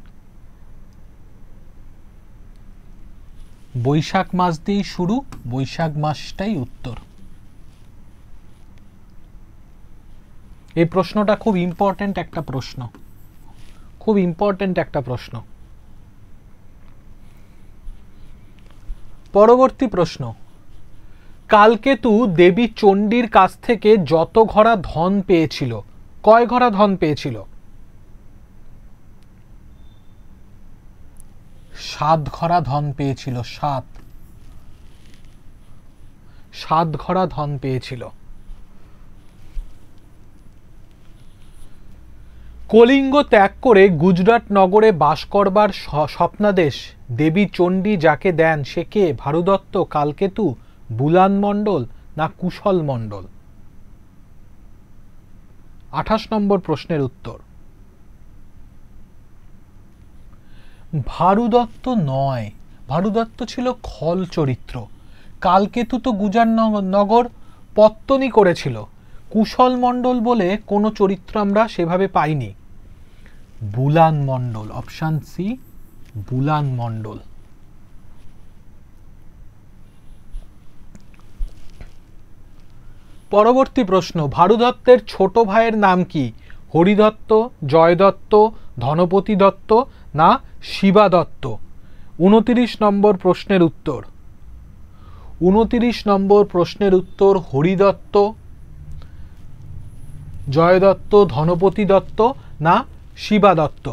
বৈশাখ মাস দিয়েই শুরু, বৈশাখ মাসটাই উত্তর। এই প্রশ্নটা খুব ইম্পর্টেন্ট একটা প্রশ্ন, খুব ইম্পর্টেন্ট একটা প্রশ্ন। পরবর্তী প্রশ্ন, কালকেতু দেবী চণ্ডীর কাছ থেকে যত ঘড়া ধন পেয়েছিল, কয় ঘড়া ধন পেয়েছিল? 7 ঘড়া ধন পেয়েছিল। 7 ঘড়া ধন পেয়েছিল। কলিঙ্গ ত্যাগ করে গুজরাট নগরে বাস করবার স্বপ্নাদেশ দেবী চণ্ডী যাকে দেন সে কে? ভারুদত্ত, কালকেতু, বুলান মণ্ডল না কুশল মণ্ডল? 28 নম্বর প্রশ্নের উত্তর ভারুদত্ত নয়, ভারুদত্ত ছিল খল চরিত্র। কালকেতু তো গুজরাট নগর পত্তনি করেছিল। কুশল মণ্ডল বলে কোনো চরিত্র আমরা সেভাবে পাইনি। বুলান মণ্ডল, অপশন সি, বুলান মণ্ডল। পরবর্তী প্রশ্ন, ভারুদত্তের ছোট ভাইয়ের নাম কি? হরিদত্ত, জয়দত্ত, ধনপতি দত্ত না শিবা দত্ত? 29 নম্বর প্রশ্নের উত্তর 29 নম্বর প্রশ্নের উত্তর হরিদত্ত, জয়দত্ত, ধনপতি দত্ত না শিবা দত্ত?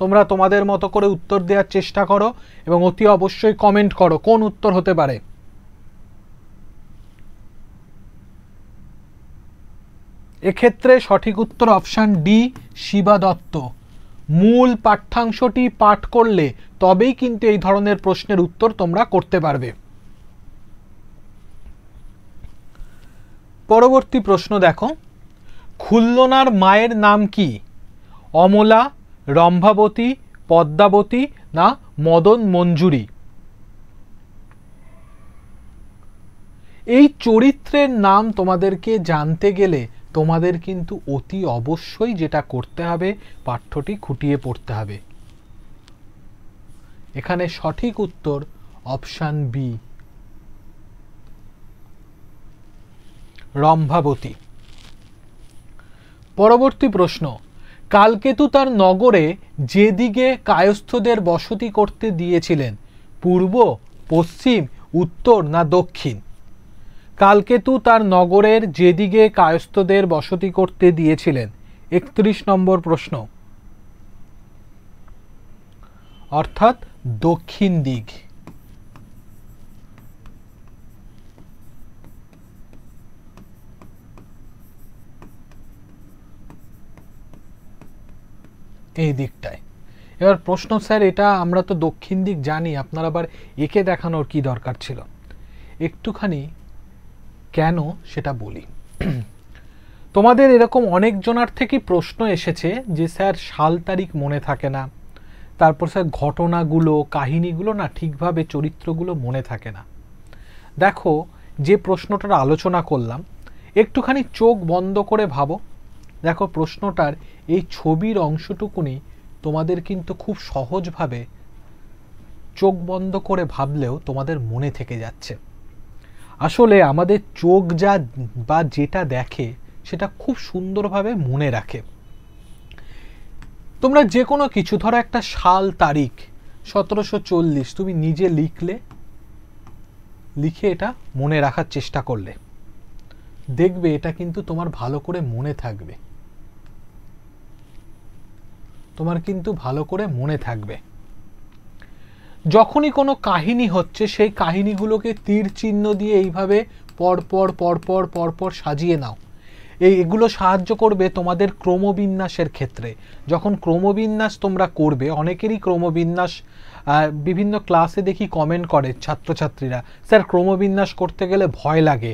তোমরা তোমাদের মতো করে উত্তর দেওয়ার চেষ্টা করো এবং অতি অবশ্যই কমেন্ট করো কোন উত্তর হতে পারে। এক্ষেত্রে সঠিক উত্তর অপশন ডি, শিবা দত্ত। মূল পাঠ্যাংশটি পাঠ করলে তবেই কিন্তু এই ধরনের প্রশ্নের উত্তর তোমরা করতে পারবে। পরবর্তী প্রশ্ন দেখো, খুল্লনার মায়ের নাম কি? অমলা, রম্ভাবতী, পদ্মাবতী না মদন মঞ্জুরি? এই চরিত্রের নাম তোমাদেরকে জানতে গেলে তোমাদের কিন্তু অতি অবশ্যই যেটা করতে হবে, পাঠ্যটি খুঁটিয়ে পড়তে হবে। এখানে সঠিক উত্তর অপশন বি, রম্ভাবতী। পরবর্তী প্রশ্ন, কালকেতু তার নগরে যেদিকে কায়স্থদের বসতি করতে দিয়েছিলেন, পূর্ব, পশ্চিম, উত্তর না দক্ষিণ? কালকেতু তার নগরের যেদিকে কায়স্থদের বসতি করতে দিয়েছিলেন, 31 নম্বর প্রশ্ন, অর্থাৎ দক্ষিণ দিক। এই দিকটায়। এবার প্রশ্ন, স্যার এটা আমরা তো দক্ষিণ দিক জানি, আপনার আবার একে দেখানোর কি দরকার ছিল? একটুখানি কেন সেটা বলি। তোমাদের এরকম অনেক জনার থেকে প্রশ্ন এসেছে যে স্যার সাল তারিখ মনে থাকে না, তারপর স্যার ঘটনাগুলো, কাহিনীগুলো না ঠিকভাবে, চরিত্রগুলো মনে থাকে না। দেখো, যে প্রশ্নটার আলোচনা করলাম, একটুখানি চোখ বন্ধ করে ভাবো। দেখো প্রশ্নটার এই ছবির অংশটুকুনি তোমাদের কিন্তু খুব সহজভাবে চোখ বন্ধ করে ভাবলেও তোমাদের মনে থেকে যাচ্ছে। আসলে আমাদের চোখ যা বা যেটা দেখে সেটা খুব সুন্দরভাবে মনে রাখে। তোমরা যে কোনো কিছু, ধরো একটা সাল তারিখ 1740, তুমি নিজে লিখে এটা মনে রাখার চেষ্টা করলে দেখবে এটা কিন্তু তোমার ভালো করে মনে থাকবে, তোমার কিন্তু ভালো করে মনে থাকবে। যখনই কোনো কাহিনী হচ্ছে সেই কাহিনীগুলোকে তীর চিহ্ন দিয়ে এইভাবে পরপর সাজিয়ে নাও। এগুলো সাহায্য করবে তোমাদের ক্রমবিন্যাসের ক্ষেত্রে। যখন ক্রমবিন্যাস তোমরা করবে, অনেকেরই ক্রমবিন্যাস বিভিন্ন ক্লাসে দেখি কমেন্ট করে ছাত্রছাত্রীরা, স্যার ক্রমবিন্যাস করতে গেলে ভয় লাগে,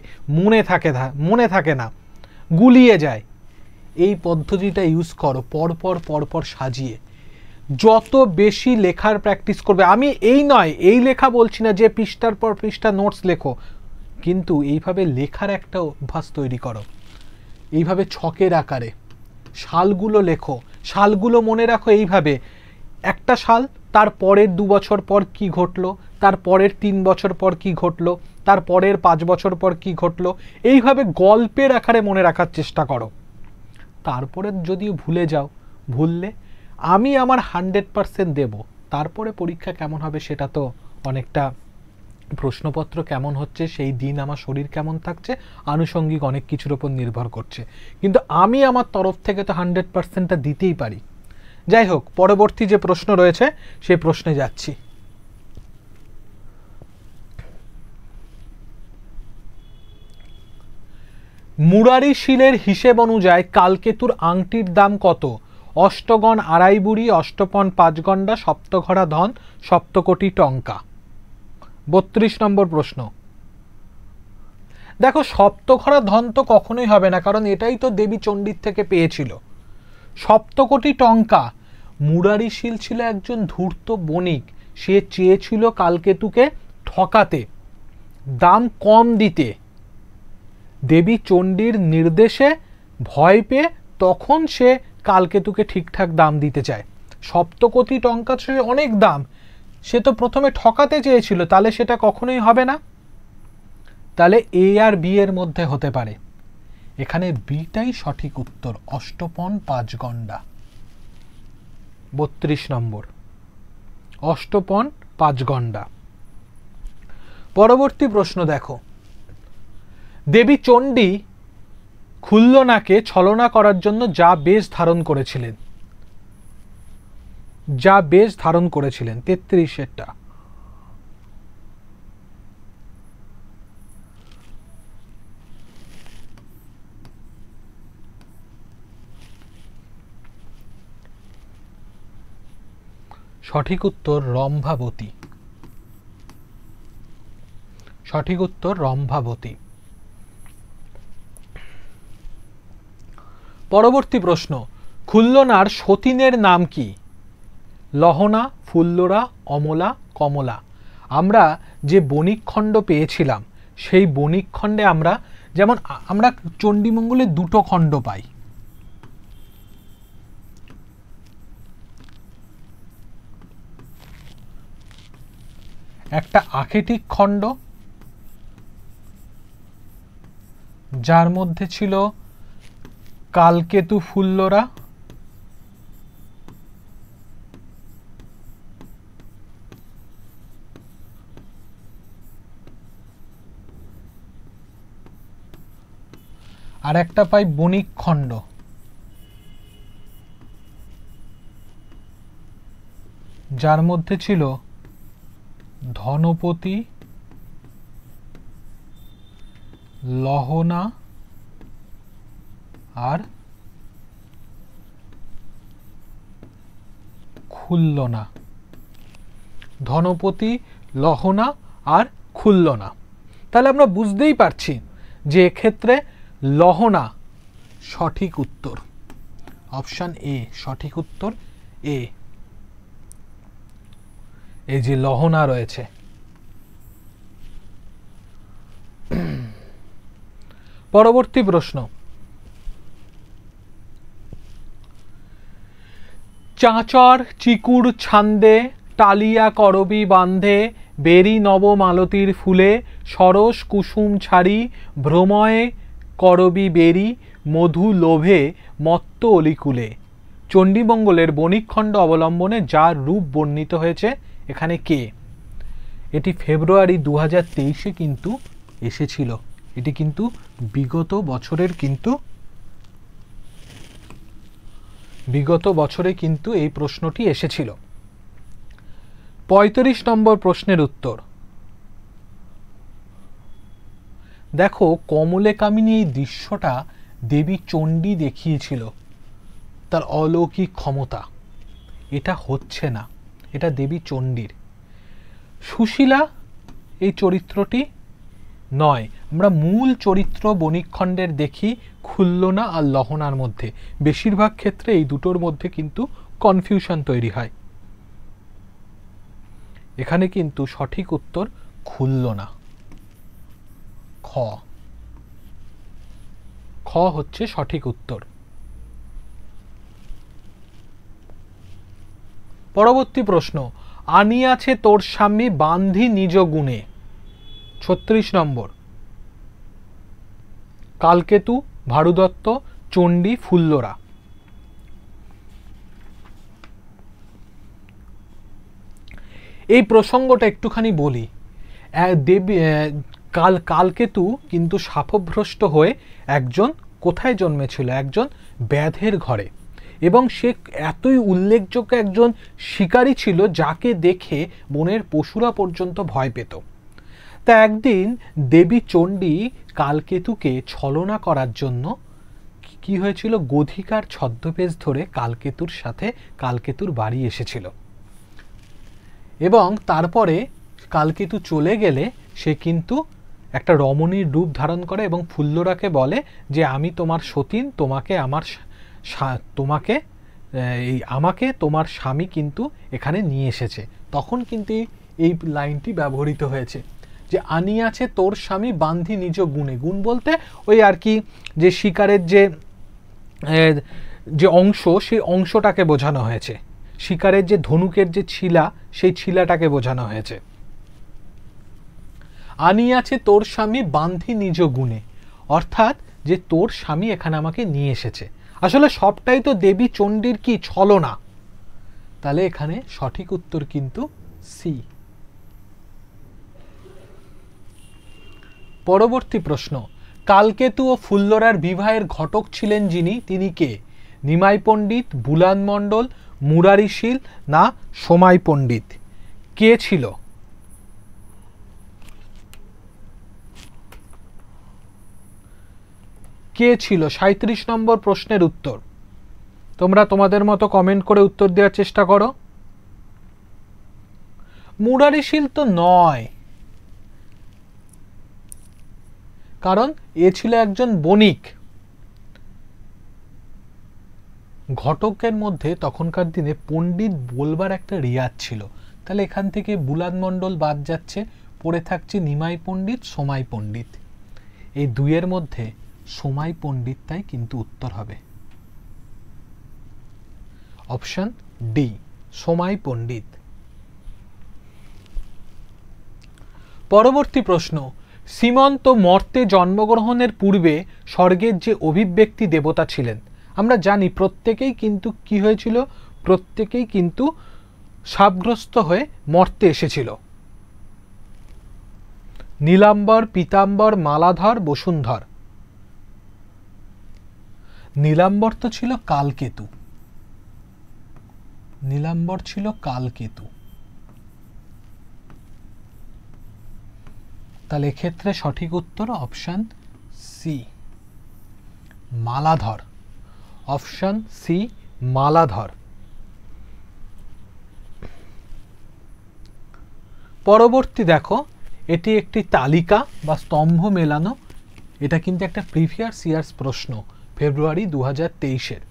মনে থাকে না, গুলিয়ে যায়। এই পদ্ধতিটা ইউজ করো, পরপর সাজিয়ে। যত বেশি লেখার প্র্যাকটিস করবে, আমি এই লেখা বলছি না যে পৃষ্ঠার পর পৃষ্ঠা নোটস লেখো, কিন্তু এইভাবে লেখার একটা অভ্যাস তৈরি করো। এইভাবে ছকের আকারে সালগুলো লেখো, সালগুলো মনে রাখো এইভাবে, একটা সাল, তার পরের 2 বছর পর কি ঘটলো, তার পরের 3 বছর পর কি ঘটলো, তার পরের 5 বছর পর কি ঘটলো, এইভাবে গল্পের আকারে মনে রাখার চেষ্টা করো। তারপরে যদিও ভুললে আমি আমার 100% দেব, তারপরে পরীক্ষা কেমন হবে সেটা তো অনেকটা প্রশ্নপত্র কেমন হচ্ছে, সেই দিন আমার শরীর কেমন থাকছে, আনুষঙ্গিক অনেক কিছুর উপর নির্ভর করছে, কিন্তু আমি আমার তরফ থেকে তো 100%টা দিতেই পারি। যাই হোক, পরবর্তী যে প্রশ্ন রয়েছে সেই প্রশ্নে যাচ্ছি। মুরারি শিলের হিসেব অনুযায়ী কালকেতুর আংটির দাম কত? অষ্টগণ আড়াই বুড়ি, অষ্টপণ 5 গন্ডা, সপ্তঘরা ধন, সপ্তকোটি টঙ্কা। 32 নম্বর প্রশ্ন। দেখো, সপ্তঘরা ধন তো কখনোই হবে না, কারণ এটাই তো দেবী চণ্ডীর থেকে পেয়েছিল। সপ্তকোটি টঙ্কা, মুরারি শীল ছিল একজন ধূর্ত বণিক, সে চেয়েছিল কালকেতুকে ঠকাতে, দাম কম দিতে। দেবী চণ্ডীর নির্দেশে ভয় পেয়ে তখন সে কালকেতুকে ঠিকঠাক দাম দিতে চায়। সপ্তকোটি টঙ্কা সে অনেক দাম, সে তো প্রথমে ঠকাতে চেয়েছিল, তাহলে সেটা কখনোই হবে না। তাহলে এ আর বি এর মধ্যে হতে পারে, এখানে বিটাই সঠিক উত্তর, অষ্টপণ 5 গন্ডা। 32 নম্বর, অষ্টপণ 5 গন্ডা। পরবর্তী প্রশ্ন দেখো, দেবী চণ্ডী খুল্লনাকে ছলনা করার জন্য যা বেশ ধারণ করেছিলেন, যা বেশ ধারণ করেছিলেন 33-এরটা। সঠিক উত্তর রম্ভাবতী, সঠিক উত্তর রম্ভাবতী। পরবর্তী প্রশ্ন, খুল্লনার সতীনের নাম কি? লহনা, ফুল্লরা, অমলা, কমলা। আমরা যে বণিকখণ্ড পেয়েছিলাম, সেই বণিকখণ্ডে আমরা যেমন আমরা চণ্ডীমঙ্গলে 2টো খণ্ড পাই, একটা আকেটিক খণ্ড যার মধ্যে ছিল কালকেতু ফুল্লরা, আর একটা পাই বণিক খণ্ড যার মধ্যে ছিল ধনপতি, লহনা আর খুল্লনা। ধনপতি, লহনা আর খুল্লনা। তাহলে আমরা বুঝতেই পারছি যে এক্ষেত্রে লহনা সঠিক উত্তর, অপশন এ সঠিক উত্তর। এ, এই যে লহনা রয়েছে। পরবর্তী প্রশ্ন, চাঁচর চিকুর ছান্দে, টালিয়া করবি বান্ধে, বেরি নব মালতীর ফুলে, সরস কুসুম ছাড়ি, ভ্রময়ে করবি বেরি, মধু লোভে মত্ত অলিকুলে। চণ্ডীমঙ্গলের বণিকখণ্ড অবলম্বনে যার রূপ বর্ণিত হয়েছে এখানে কে? এটি ফেব্রুয়ারি 2023-এ কিন্তু এসেছিল, এটি কিন্তু বিগত বছরে কিন্তু এই প্রশ্নটি এসেছিল। 35 নম্বর প্রশ্নের উত্তর দেখো, কমলে কামিনী এই দৃশ্যটা দেবী চণ্ডী দেখিয়েছিল তার অলৌকিক ক্ষমতা, এটা হচ্ছে না, এটা দেবী চণ্ডীর। সুশীলা এই চরিত্রটি নয়, আমরা মূল চরিত্র বণিকখণ্ডের দেখি খুল্লনা আর লহনার মধ্যে। বেশিরভাগ ক্ষেত্রে এই দুটোর মধ্যে কিন্তু কনফিউশন তৈরি হয়। এখানে কিন্তু সঠিক উত্তর খুল্লনা, খ, খ হচ্ছে সঠিক উত্তর। পরবর্তী প্রশ্ন, আনিয়াছে তোর স্বামী বান্ধি নিজ গুণে। 36 নম্বর, কালকেতু, ভারুদত্ত, চণ্ডী, ফুল্লরা। এই প্রসঙ্গটা একটুখানি বলি। দেবী কালকেতু কিন্তু শাপভ্রষ্ট হয়ে একজন কোথায় জন্মেছিল? একজন ব্যাধের ঘরে, এবং সে এতই উল্লেখযোগ্য একজন শিকারী ছিল যাকে দেখে বনের পশুরা পর্যন্ত ভয় পেত। তা একদিন দেবী চণ্ডী কালকেতুকে ছলনা করার জন্য কি হয়েছিল, গধিকার ছদ্মবেশ ধরে কালকেতুর সাথে কালকেতুর বাড়ি এসেছিল, এবং তারপরে কালকেতু চলে গেলে সে কিন্তু একটা রমণীর রূপ ধারণ করে এবং ফুল্লরাকে বলে যে আমি তোমার সতীন, আমাকে তোমার স্বামী কিন্তু এখানে নিয়ে এসেছে। তখন কিন্তু এই লাইনটি ব্যবহৃত হয়েছে যে আনিয়াছে তোর স্বামী বান্ধি নিজ গুণে। গুণ বলতে ওই আর কি যে শিকারের যে অংশ, সেই অংশটাকে বোঝানো হয়েছে। শিকারের যে ধনুকের যে ছিলা, সেই ছিলাটাকে বোঝানো হয়েছে। আনিয়াছে তোর স্বামী বান্ধি নিজ গুণে, অর্থাৎ যে তোর স্বামী এখানে আমাকে নিয়ে এসেছে। আসলে সবটাই তো দেবী চণ্ডীর কি ছলনা। তাহলে এখানে সঠিক উত্তর কিন্তু সি। পরবর্তী প্রশ্ন, কালকেতু ও ফুল্লরার বিবাহের ঘটক ছিলেন যিনি, তিনি কে? নিমাই পণ্ডিত, বুলান মণ্ডল, মুরারিশীল না সোমাই পণ্ডিত? কে ছিল? কে ছিল? 37 নম্বর প্রশ্নের উত্তর। তোমরা তোমাদের মতো কমেন্ট করে উত্তর দেওয়ার চেষ্টা করো। মুরারিশীল তো নয়, কারণ এ ছিল একজন বণিক। ঘটকের মধ্যে তখনকার দিনে পণ্ডিত বলবার একটা রিয়াজ ছিল। তাহলে এখান থেকে বুলান মণ্ডল বাদ যাচ্ছে, পড়ে থাকছে নিমাই পণ্ডিত, সোমাই পণ্ডিত। এই দুইয়ের মধ্যে সোমাই পণ্ডিতটাই কিন্তু উত্তর হবে। অপশন ডি, সোমাই পণ্ডিত। পরবর্তী প্রশ্ন, সীমন্ত মর্তে জন্মগ্রহণের পূর্বে স্বর্গের যে অভিব্যক্তি দেবতা ছিলেন, আমরা জানি প্রত্যেকেই কিন্তু কি হয়েছিল, প্রত্যেকেই কিন্তু শাপগ্রস্ত হয়ে মর্তে এসেছিল। নীলাম্বর, পীতাম্বর, মালাধর, বসুন্ধর। নীলাম্বর তো ছিল কালকেতু, নীলাম্বর ছিল কালকেতু। তাহলে এক্ষেত্রে সঠিক উত্তর option C, Maladhar. Option C, Maladhar. পরবর্তী দেখো, এটি একটি তালিকা বা স্তম্ভ মেলানো। এটা কিন্তু একটা প্রিভিয়াস ইয়ার্স প্রশ্ন, ফেব্রুয়ারি 2023-এর।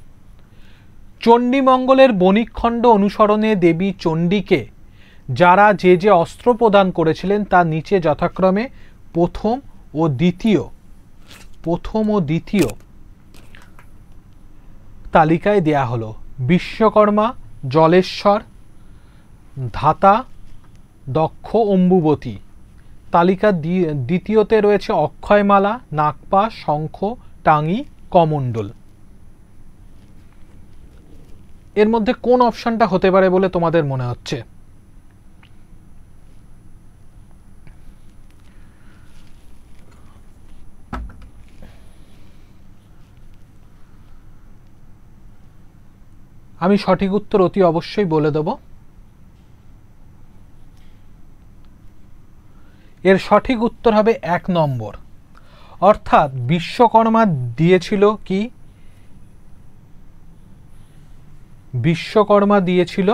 চণ্ডীমঙ্গলের বণিকখণ্ড অনুসরণে দেবী চণ্ডীকে যারা যে যে অস্ত্র প্রদান করেছিলেন তা নিচে যথাক্রমে প্রথম ও দ্বিতীয় তালিকায় দেয়া হলো। বিশ্বকর্মা, জলেশ্বর, ধাতা, দক্ষ, অম্বুবতী। তালিকা দ্বিতীয়তে রয়েছে অক্ষয়মালা, নাগপাশ, শঙ্খ, টাঙ্গি, কমণ্ডল। এর মধ্যে কোন অপশনটা হতে পারে বলে তোমাদের মনে হচ্ছে? আমি সঠিক উত্তর অতি অবশ্যই বলে দেব। এর সঠিক উত্তর হবে 1 নম্বর, অর্থাৎ বিশ্বকর্মা দিয়েছিল কি? বিশ্বকর্মা দিয়েছিল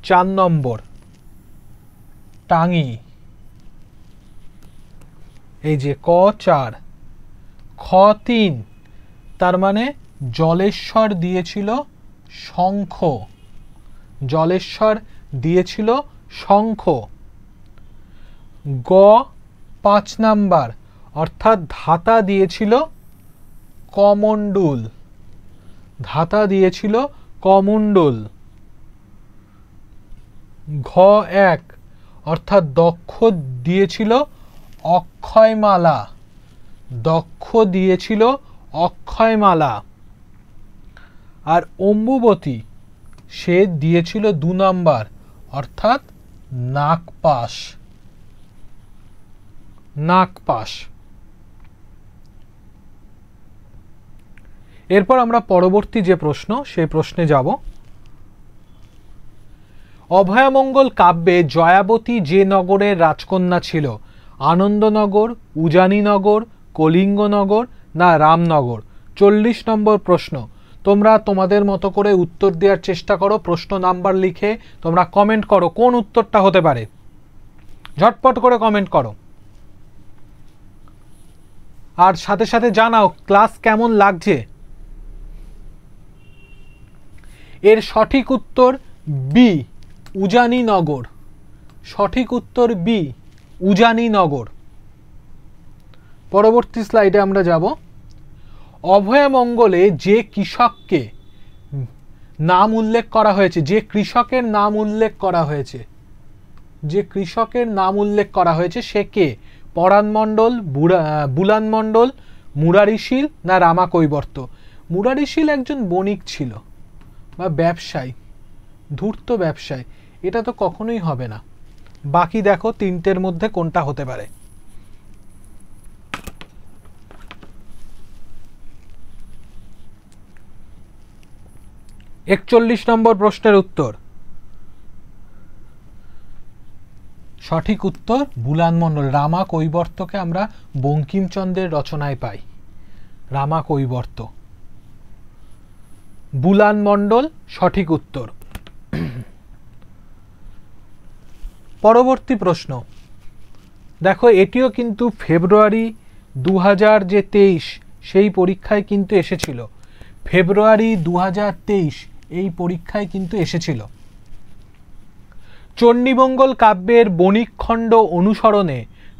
4 নম্বর টাঙ্গি। এই যে ক 4 খ 3, তার মানে জলেশ্বর দিয়েছিল শঙ্খ, জলেশ্বর দিয়েছিল শঙ্খ। গ 5 নাম্বার, অর্থাৎ ধাতা দিয়েছিল কমণ্ডল, ধাতা দিয়েছিল কমণ্ডল। ঘ 1, অর্থাৎ দক্ষ দিয়েছিল অক্ষয়মালা, দক্ষ দিয়েছিল অক্ষয়মালা। আর অম্বুবতী সে দিয়েছিল 2 নাম্বার, অর্থাৎ নাগপাশ। নাগপাশ। এরপর আমরা পরবর্তী যে প্রশ্ন সেই প্রশ্নে যাব। অভয়ামঙ্গল কাব্যে জয়াবতী যে নগরের রাজকন্যা ছিল, আনন্দনগর, উজানিনগর, কলিঙ্গনগর না রামনগর? 40 নম্বর প্রশ্ন। তোমরা তোমাদের মতো করে উত্তর দেওয়ার চেষ্টা করো, প্রশ্ন নাম্বার লিখে তোমরা কমেন্ট করো কোন উত্তরটা হতে পারে, ঝটপট করে কমেন্ট করো। আর সাথে সাথে জানাও ক্লাস কেমন লাগছে। এর সঠিক উত্তর বি, উজানিনগর। সঠিক উত্তর বি, উজানিনগর। পরবর্তী স্লাইডে আমরা যাব। অভয়ামঙ্গলে যে কৃষককে নাম উল্লেখ করা হয়েছে, যে কৃষকের নাম উল্লেখ করা হয়েছে, যে কৃষকের নাম উল্লেখ করা হয়েছে সে কে? পরাণ মণ্ডল, বুলান মণ্ডল, মুরারিশীল না রামাকৈবর্ত? মুরারিশীল একজন বণিক ছিল বা ব্যবসায়ী, ধূর্ত ব্যবসায়ী। এটা তো কখনোই হবে না। বাকি দেখো তিনটের মধ্যে কোনটা হতে পারে। একচল্লিশ নম্বর প্রশ্নের উত্তর। সঠিক উত্তর বুলান মণ্ডল। রামাকৈবর্তকে আমরা বঙ্কিমচন্দ্রের রচনায় পাই। রামাকৈবর্ত, বুলান মণ্ডল সঠিক উত্তর। পরবর্তী প্রশ্ন দেখো, এটিও কিন্তু ফেব্রুয়ারি 2023 সেই পরীক্ষায় কিন্তু এসেছিল। ফেব্রুয়ারি 2023 এই পরীক্ষায় কিন্তু এসেছিল। চণ্ডীমঙ্গল কাব্যের বণিকখণ্ড অনুসরণে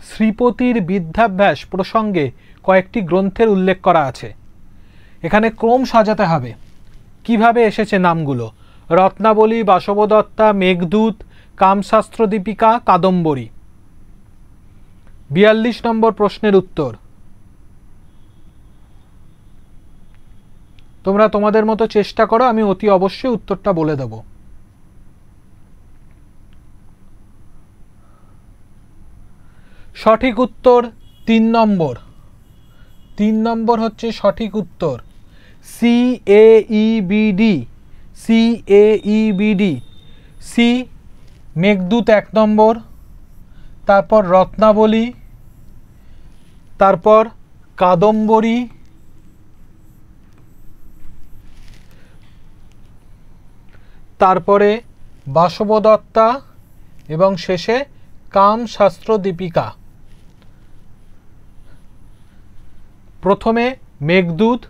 শ্রীপতির বিদ্যাভ্যাস প্রসঙ্গে কয়েকটি গ্রন্থের উল্লেখ করা আছে। এখানে ক্রম সাজাতে হবে। কিভাবে এসেছে নামগুলো? রত্নাবলী, বাসবদত্তা, মেঘদূত, কামশাস্ত্র দীপিকা, কাদম্বরী। 42 নম্বর প্রশ্নের উত্তর। তোমরা তোমাদের মতো চেষ্টা করো, আমি অতি অবশ্যই উত্তরটা বলে দেব। সঠিক উত্তর 3 নম্বর। 3 নম্বর হচ্ছে সঠিক উত্তর। CAEBD, CAEBD। সি মেঘদূত 1 নম্বর, তারপর রত্নাবলী, তারপর কাদম্বরী, তারপরে বাসবদত্তা এবং শেষে কামশাস্ত্র দীপিকা। প্রথমে মেঘদূত,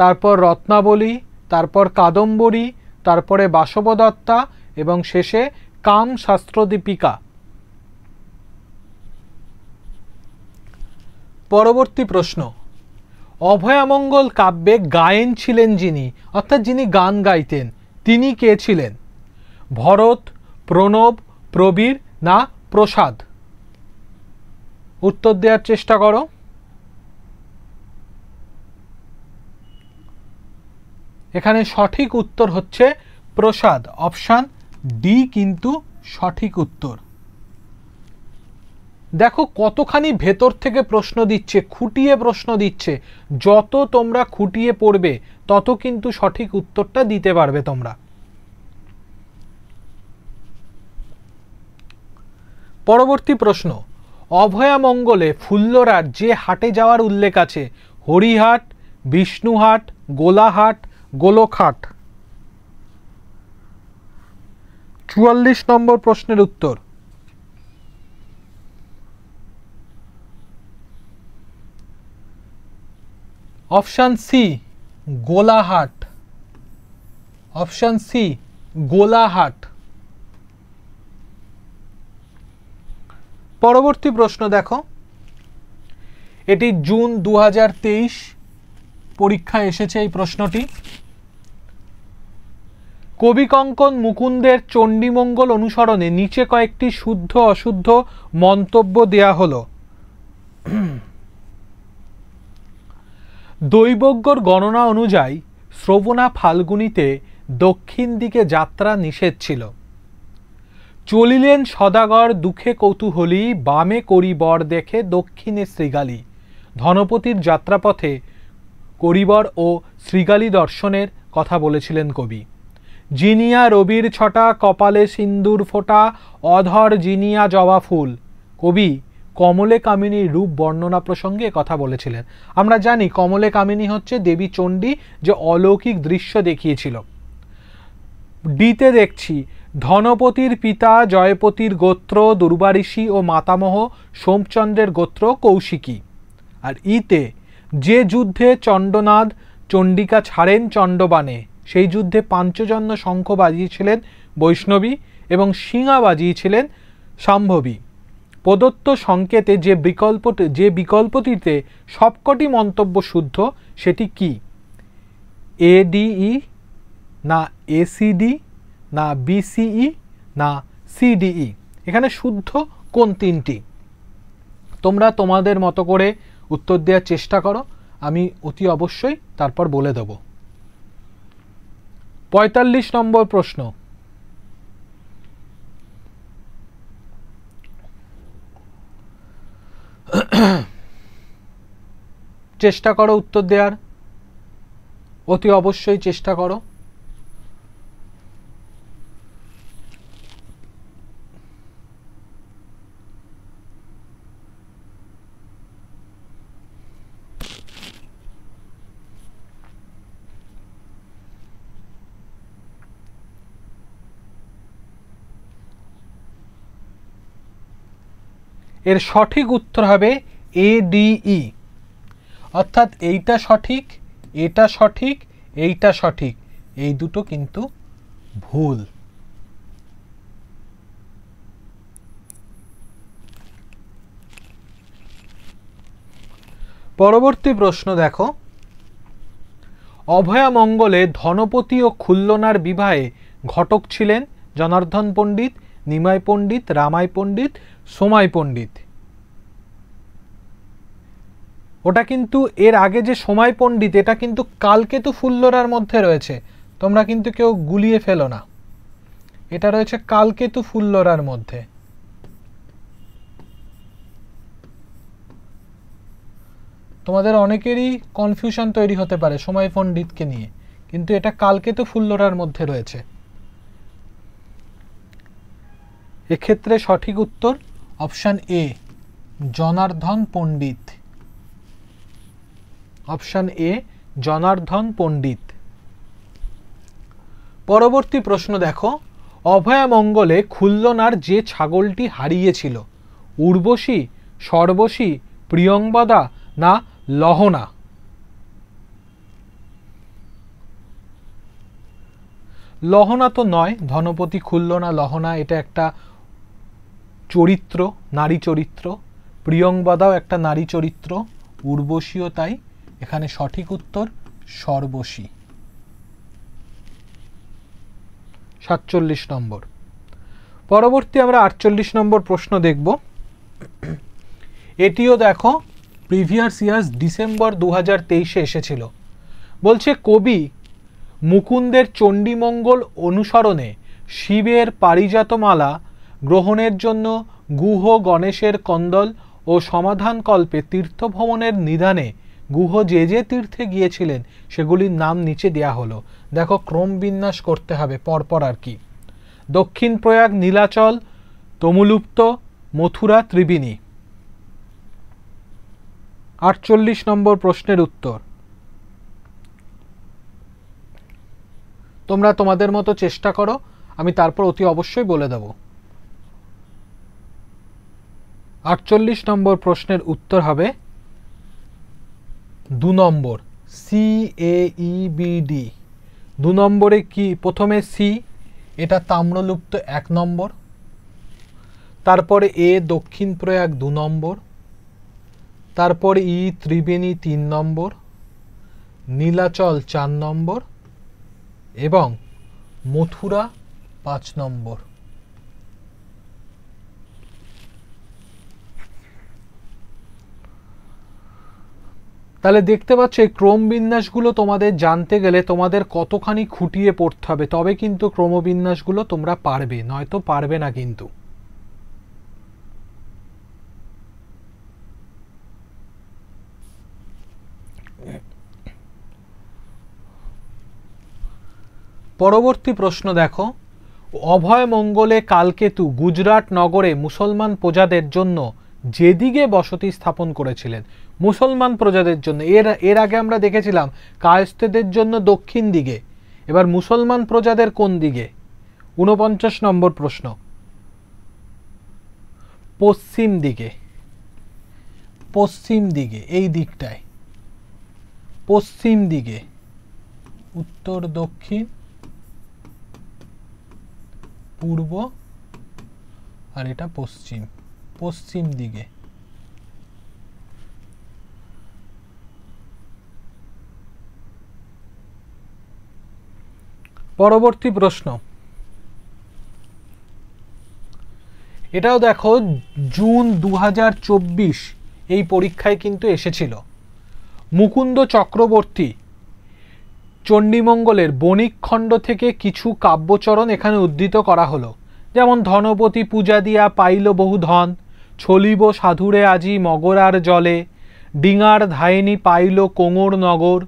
তারপর রত্নাবলী, তারপর কাদম্বরী, তারপরে বাসবদত্তা এবং শেষে কামশাস্ত্র দীপিকা। পরবর্তী প্রশ্ন। অভয়ামঙ্গল কাব্যে গায়েন ছিলেন যিনি, অর্থাৎ যিনি গান গাইতেন, তিনি কে ছিলেন? ভরত, প্রণব, প্রবীর না প্রসাদ? উত্তর দেওয়ার চেষ্টা করো। এখানে সঠিক উত্তর হচ্ছে প্রসাদ। অপশান ডি কিন্তু সঠিক উত্তর। দেখো কতখানি ভেতর থেকে প্রশ্ন দিচ্ছে, খুঁটিয়ে প্রশ্ন দিচ্ছে। যত তোমরা খুঁটিয়ে পড়বে তত কিন্তু সঠিক উত্তরটা দিতে পারবে তোমরা। পরবর্তী প্রশ্ন। অভয়ামঙ্গলে ফুল্লরার যে হাটে যাওয়ার উল্লেখ আছে, হরিহাট, বিষ্ণুহাট, গোলাহাট, গোলকহাট? 44 নম্বর প্রশ্নের উত্তর। Option C Golahat. Option C Golahat. পরবর্তী প্রশ্ন দেখো, এটি জুন 2023 পরীক্ষায় এসেছে এই প্রশ্নটি। কবিকঙ্কন মুকুন্দের চণ্ডীমঙ্গল অনুসরণে নিচে কয়েকটি শুদ্ধ অশুদ্ধ মন্তব্য দেয়া হলো। দৈবজ্ঞর গণনা অনুযায়ী শ্রবণা ফাল্গুনীতে দক্ষিণ দিকে যাত্রা নিষেধ ছিল। চলিলেন সদাগর দুঃখে কৌতূহলী, বামে করিবর দেখে দক্ষিণে শ্রীগালী। ধনপতির যাত্রাপথে করিবর ও শ্রীগালী দর্শনের কথা বলেছিলেন কবি। জিনিয়া রবির ছটা, কপালে সিন্দুর ফোঁটা, অধর জিনিয়া জবা ফুল। কবি কমলে কামিনীর রূপ বর্ণনা প্রসঙ্গে কথা বলেছিলেন। আমরা জানি কমলে কামিনী হচ্ছে দেবী চণ্ডী, যে অলৌকিক দৃশ্য দেখিয়েছিল। ডিতে দেখছি ধনপতির পিতা জয়পতির গোত্র দুর্বারিষি ও মাতামহ সোমচন্দ্রের গোত্র কৌশিকী। আর ইতে যে যুদ্ধে চণ্ডনাদ চণ্ডিকা ছাড়েন চণ্ডবাণে, সেই যুদ্ধে পাঞ্চজন্য শঙ্খ বাজিয়েছিলেন বৈষ্ণবী এবং শিঙা বাজিয়েছিলেন শাম্ভবী। প্রদত্ত সংকেতে যে বিকল্পটিতে সবকটি মন্তব্য শুদ্ধ, সেটি কি? এডিই, না এসিডি, না বিসিই, না সিডিই? এখানে শুদ্ধ কোন তিনটি? তোমরা তোমাদের মতো করে উত্তর দেওয়ার চেষ্টা করো, আমি অতি অবশ্যই তারপর বলে দেব। ৪৫ নম্বর প্রশ্ন। চেষ্টা করো উত্তর দেওয়ার, অতি অবশ্যই চেষ্টা করো। এর সঠিক উত্তর হবে এডিই, অর্থাৎ এইটা সঠিক, এটা সঠিক, এইটা সঠিক, এই দুটো কিন্তু ভুল। পরবর্তী প্রশ্ন দেখো। অভয়ামঙ্গলে ধনপতি ও খুল্লনার বিবাহে ঘটক ছিলেন জনার্দন পণ্ডিত, নিমাই পণ্ডিত, রামাই পণ্ডিত, সোমাই পণ্ডিত। ওটা কিন্তু এর আগে যে সোমাই পণ্ডিত, এটা কিন্তু কালকেতু ফুল্লরার মধ্যে রয়েছে, তোমরা কিন্তু কেউ গুলিয়ে ফেলো না, এটা রয়েছে কালকেতু ফুল্লরার মধ্যে। তোমাদের অনেকেরই কনফিউশন তৈরি হতে পারে সোমাই পণ্ডিতকে নিয়ে, কিন্তু এটা কালকেতু ফুল্লরার মধ্যে রয়েছে। এক্ষেত্রে সঠিক উত্তর option A, Janardan Pandit. Option A, Janardan Pandit. পরবর্তী প্রশ্ন দেখো। অভয়ামঙ্গলে খুল্লনার যে ছাগলটি হারিয়েছিল, উর্বশী, সর্বশী, প্রিয়ংবদা, না লহনা? লহনা তো নয়, ধনপতি খুল্লনা লহনা এটা একটা চরিত্র, নারী চরিত্র। প্রিয়ংবদাও একটা নারী চরিত্র, উর্বশীও তাই। এখানে সঠিক উত্তর সর্বশী। ৪৭ নম্বর। পরবর্তী আমরা ৪৮ নম্বর প্রশ্ন দেখব। এটিও দেখো প্রিভিয়াস ইয়ার্স ডিসেম্বর ২০২৩ এসেছিল। বলছে কবি মুকুন্দের চণ্ডীমঙ্গল অনুসরণে শিবের পারিজাতমালা গ্রহণের জন্য গুহ গণেশের কন্দল ও সমাধানকল্পে তীর্থভ্রমণের নিদানে গুহ যে যে তীর্থে গিয়েছিলেন সেগুলির নাম নিচে দেয়া হলো। দেখো ক্রম বিন্যাস করতে হবে পরপর আর কি। দক্ষিণ প্রয়াগ, নীলাচল, তমুলুপ্ত, মথুরা, ত্রিবেণী। ৪৮ নম্বর প্রশ্নের উত্তর তোমরা তোমাদের মতো চেষ্টা করো, আমি তারপর অতি অবশ্যই বলে দেব। ৪৮ নম্বর প্রশ্নের উত্তর হবে ২ নম্বর, CAEBD। ২ নম্বরে কি? প্রথমে সি, এটা তাম্রলুপ্ত ১ নম্বর, তারপরে এ দক্ষিণ প্রয়াগ ২ নম্বর, তারপরে ই ত্রিবেণী ৩ নম্বর, নীলাচল ৪ নম্বর এবং মথুরা ৫ নম্বর। তাহলে দেখতে পাচ্ছ এই ক্রম বিন্যাসগুলো তোমাদের জানতে গেলে তোমাদের কতখানি খুঁটিয়ে পড়তে হবে, তবে কিন্তু ক্রমবিন্যাসগুলো তোমরা পারবে, নয়তো পারবে না কিন্তু। পরবর্তী প্রশ্ন দেখো, অভয় মঙ্গলে কালকেতু গুজরাট নগরে মুসলমান প্রজাদের জন্য যেদিকে বসতি স্থাপন করেছিলেন। মুসলমান প্রজাদের জন্য, এর আগে আমরা দেখেছিলাম কায়স্থদের জন্য দক্ষিণ দিকে, এবার মুসলমান প্রজাদের কোন দিকে? 49 নম্বর প্রশ্ন, পশ্চিম দিকে। পশ্চিম দিকে, এই দিকটায় পশ্চিম দিকে, উত্তর দক্ষিণ পূর্ব আর এটা পশ্চিম, পশ্চিম দিকে। পরবর্তী প্রশ্ন, এটাও দেখো জুন 2024 এই পরীক্ষায় কিন্তু এসেছিল। মুকুন্দ চক্রবর্তী চণ্ডীমঙ্গলের বণিক খণ্ড থেকে কিছু কাব্যচরণ এখানে উদ্ধৃত করা হলো, যেমন ধনপতি পূজা দিয়া পাইল বহু ধন, ছলিব সাধুরে আজি মগরার জলে, ডিঙার ধাইনি পাইল কোঙর নগর,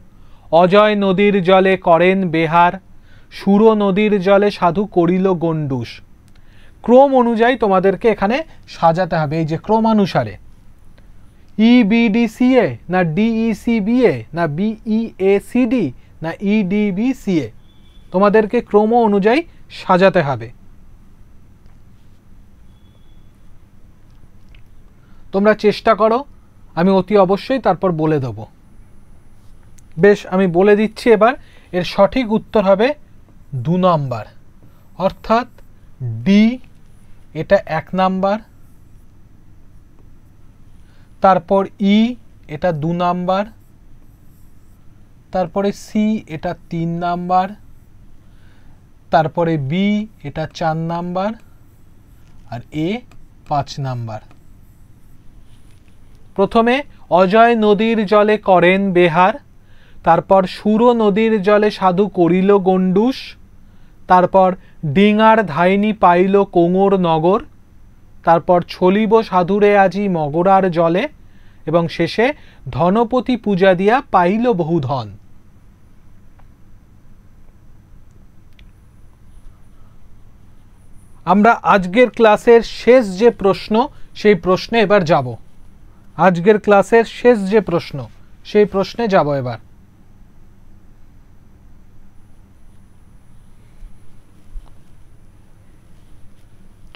অজয় নদীর জলে করেন বেহার, সুর নদীর জলে সাধু করিল গণ্ডুস। ক্রম অনুযায়ী তোমাদেরকে এখানে সাজাতে হবে, এই যে ক্রমানুসারে। EBDCA না DECBA না BEACD না EDBCA, তোমাদেরকে ক্রম অনুযায়ী সাজাতে হবে। তোমরা চেষ্টা করো, আমি অতি অবশ্যই তারপর বলে দেব। বেশ, আমি বলে দিচ্ছি এবার। এর সঠিক উত্তর হবে 2 নাম্বার, অর্থাৎ ডি, এটা 1 নাম্বার, তারপর ই, এটা 2 নাম্বার, তারপরে সি, এটা 3 নাম্বার, তারপরে বি, এটা 4 নাম্বার, আর এ 5 নাম্বার। প্রথমে অজয় নদীর জলে করেন বেহার, তারপর সুর নদীর জলে সাধু করিল গণ্ডুস, তারপর ডিঙার ধাইনি পাইল কোঙর নগর, তারপর ছলিব সাধুরে আজি মগরার জলে, এবং শেষে ধনপতি পূজা দিয়া পাইল বহু ধন। আমরা আজকের ক্লাসের শেষ যে প্রশ্ন, সেই প্রশ্নে এবার যাব। আজকের ক্লাসের শেষ যে প্রশ্ন, সেই প্রশ্নে যাব এবার।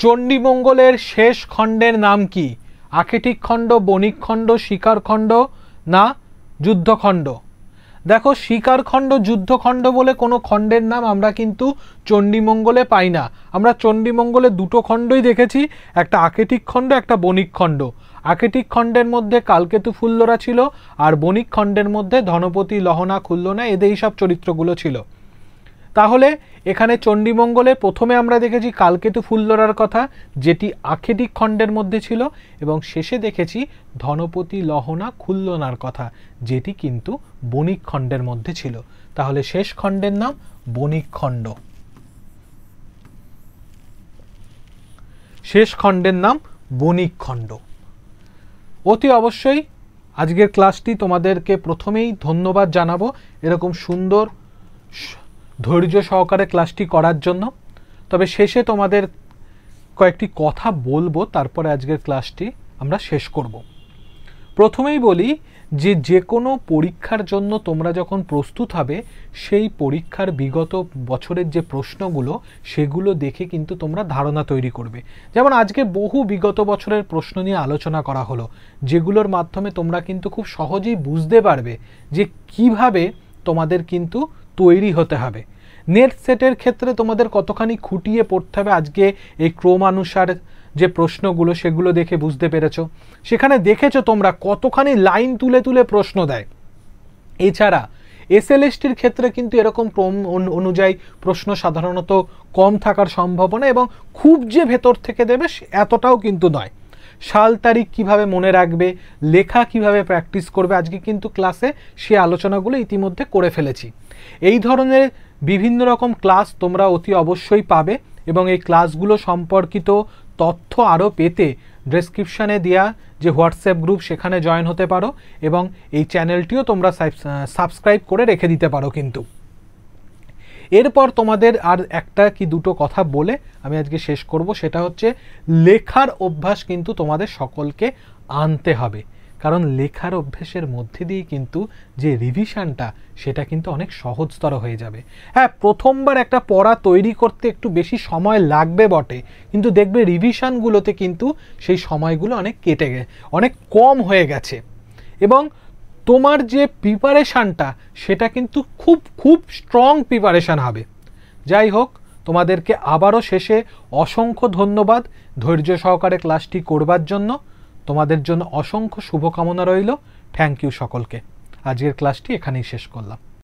চণ্ডীমঙ্গলের শেষ খণ্ডের নাম কি? আকেটিক খণ্ড, বণিক খণ্ড, শিকার খণ্ড না যুদ্ধখণ্ড? দেখো, শিকার খণ্ড, যুদ্ধখণ্ড বলে কোনো খণ্ডের নাম আমরা কিন্তু চণ্ডীমঙ্গলে পাই না। আমরা চণ্ডীমঙ্গলে 2টো খণ্ডই দেখেছি, একটা আকেটিক খণ্ড, একটা বণিক খণ্ড। আকেটিক খণ্ডের মধ্যে কালকেতু ফুল্লরা ছিল, আর বণিক খণ্ডের মধ্যে ধনপতি, লহনা, খুল্লনা, এদের এইসব চরিত্রগুলো ছিল। তাহলে এখানে চণ্ডীমঙ্গলে প্রথমে আমরা দেখেছি কালকেতু ফুল্লরার কথা, যেটি আকেটিক খণ্ডের মধ্যে ছিল, এবং শেষে দেখেছি ধনপতি, লহনা, খুল্লনার কথা, যেটি কিন্তু বণিক খণ্ডের মধ্যে ছিল। তাহলে শেষ খণ্ডের নাম বণিক খণ্ড। শেষ খণ্ডের নাম বণিক খণ্ড। অতি অবশ্যই আজকের ক্লাসটি তোমাদেরকে প্রথমেই ধন্যবাদ জানাবো, এরকম সুন্দর ধৈর্য সহকারে ক্লাসটি করার জন্য। তবে শেষে তোমাদের কয়েকটি কথা বলবো, তারপরে আজকের ক্লাসটি আমরা শেষ করব। প্রথমেই বলি যে কোনো পরীক্ষার জন্য তোমরা যখন প্রস্তুত হবে, সেই পরীক্ষার বিগত বছরের যে প্রশ্নগুলো, সেগুলো দেখে কিন্তু তোমরা ধারণা তৈরি করবে। যেমন আজকে বহু বিগত বছরের প্রশ্ন নিয়ে আলোচনা করা হলো, যেগুলোর মাধ্যমে তোমরা কিন্তু খুব সহজেই বুঝতে পারবে যে কিভাবে তোমাদের কিন্তু তৈরি হতে হবে। নেট সেটের ক্ষেত্রে তোমাদের কতখানি খুঁটিয়ে পড়তে হবে আজকে এই ক্রমানুসার যে প্রশ্নগুলো, সেগুলো দেখে বুঝতে পেরেছো। সেখানে দেখেছো তোমরা কতখানি লাইন তুলে তুলে প্রশ্ন দেয়। এছাড়া এসএলএসটির ক্ষেত্রে কিন্তু এরকম ক্রম অনুযায়ী প্রশ্ন সাধারণত কম থাকার সম্ভাবনা, এবং খুব যে ভেতর থেকে দেবে এতটাও কিন্তু নয়। সাল তারিখ কিভাবে মনে রাখবে, লেখা কিভাবে প্র্যাকটিস করবে, আজকে কিন্তু ক্লাসে সে আলোচনাগুলো ইতিমধ্যে করে ফেলেছি। এই ধরনের বিভিন্ন রকম ক্লাস তোমরা অতি অবশ্যই পাবে এবং এই ক্লাসগুলো সম্পর্কিত তথ্য আরও পেতে ডেসক্রিপশানে দেওয়া যে হোয়াটসঅ্যাপ গ্রুপ সেখানে জয়েন হতে পারো এবং এই চ্যানেলটিও তোমরা সাবস্ক্রাইব করে রেখে দিতে পারো। কিন্তু এরপর তোমাদের আর একটা কি দুটো কথা বলে আমি আজকে শেষ করব, সেটা হচ্ছে লেখার অভ্যাস কিন্তু তোমাদের সকলকে আনতে হবে, কারণ লেখার অভ্যাসের মধ্যে দিয়ে কিন্তু যে রিভিশনটা সেটা কিন্তু অনেক সহজতর হয়ে যাবে। হ্যাঁ, প্রথমবার একটা পড়া তৈরি করতে একটু বেশি সময় লাগবে বটে, কিন্তু দেখবে রিভিশনগুলোতে কিন্তু সেই সময়গুলো অনেক কম হয়ে গেছে এবং তোমার যে প্রিপারেশানটা সেটা কিন্তু খুব খুব স্ট্রং প্রিপারেশান হবে। যাই হোক, তোমাদেরকে আবারও শেষে অসংখ্য ধন্যবাদ ধৈর্য সহকারে ক্লাসটি করবার জন্য। তোমাদের জন্য অসংখ্য শুভকামনা রইল। থ্যাংক ইউ সকলকে। আজকের ক্লাসটি এখানেই শেষ করলাম।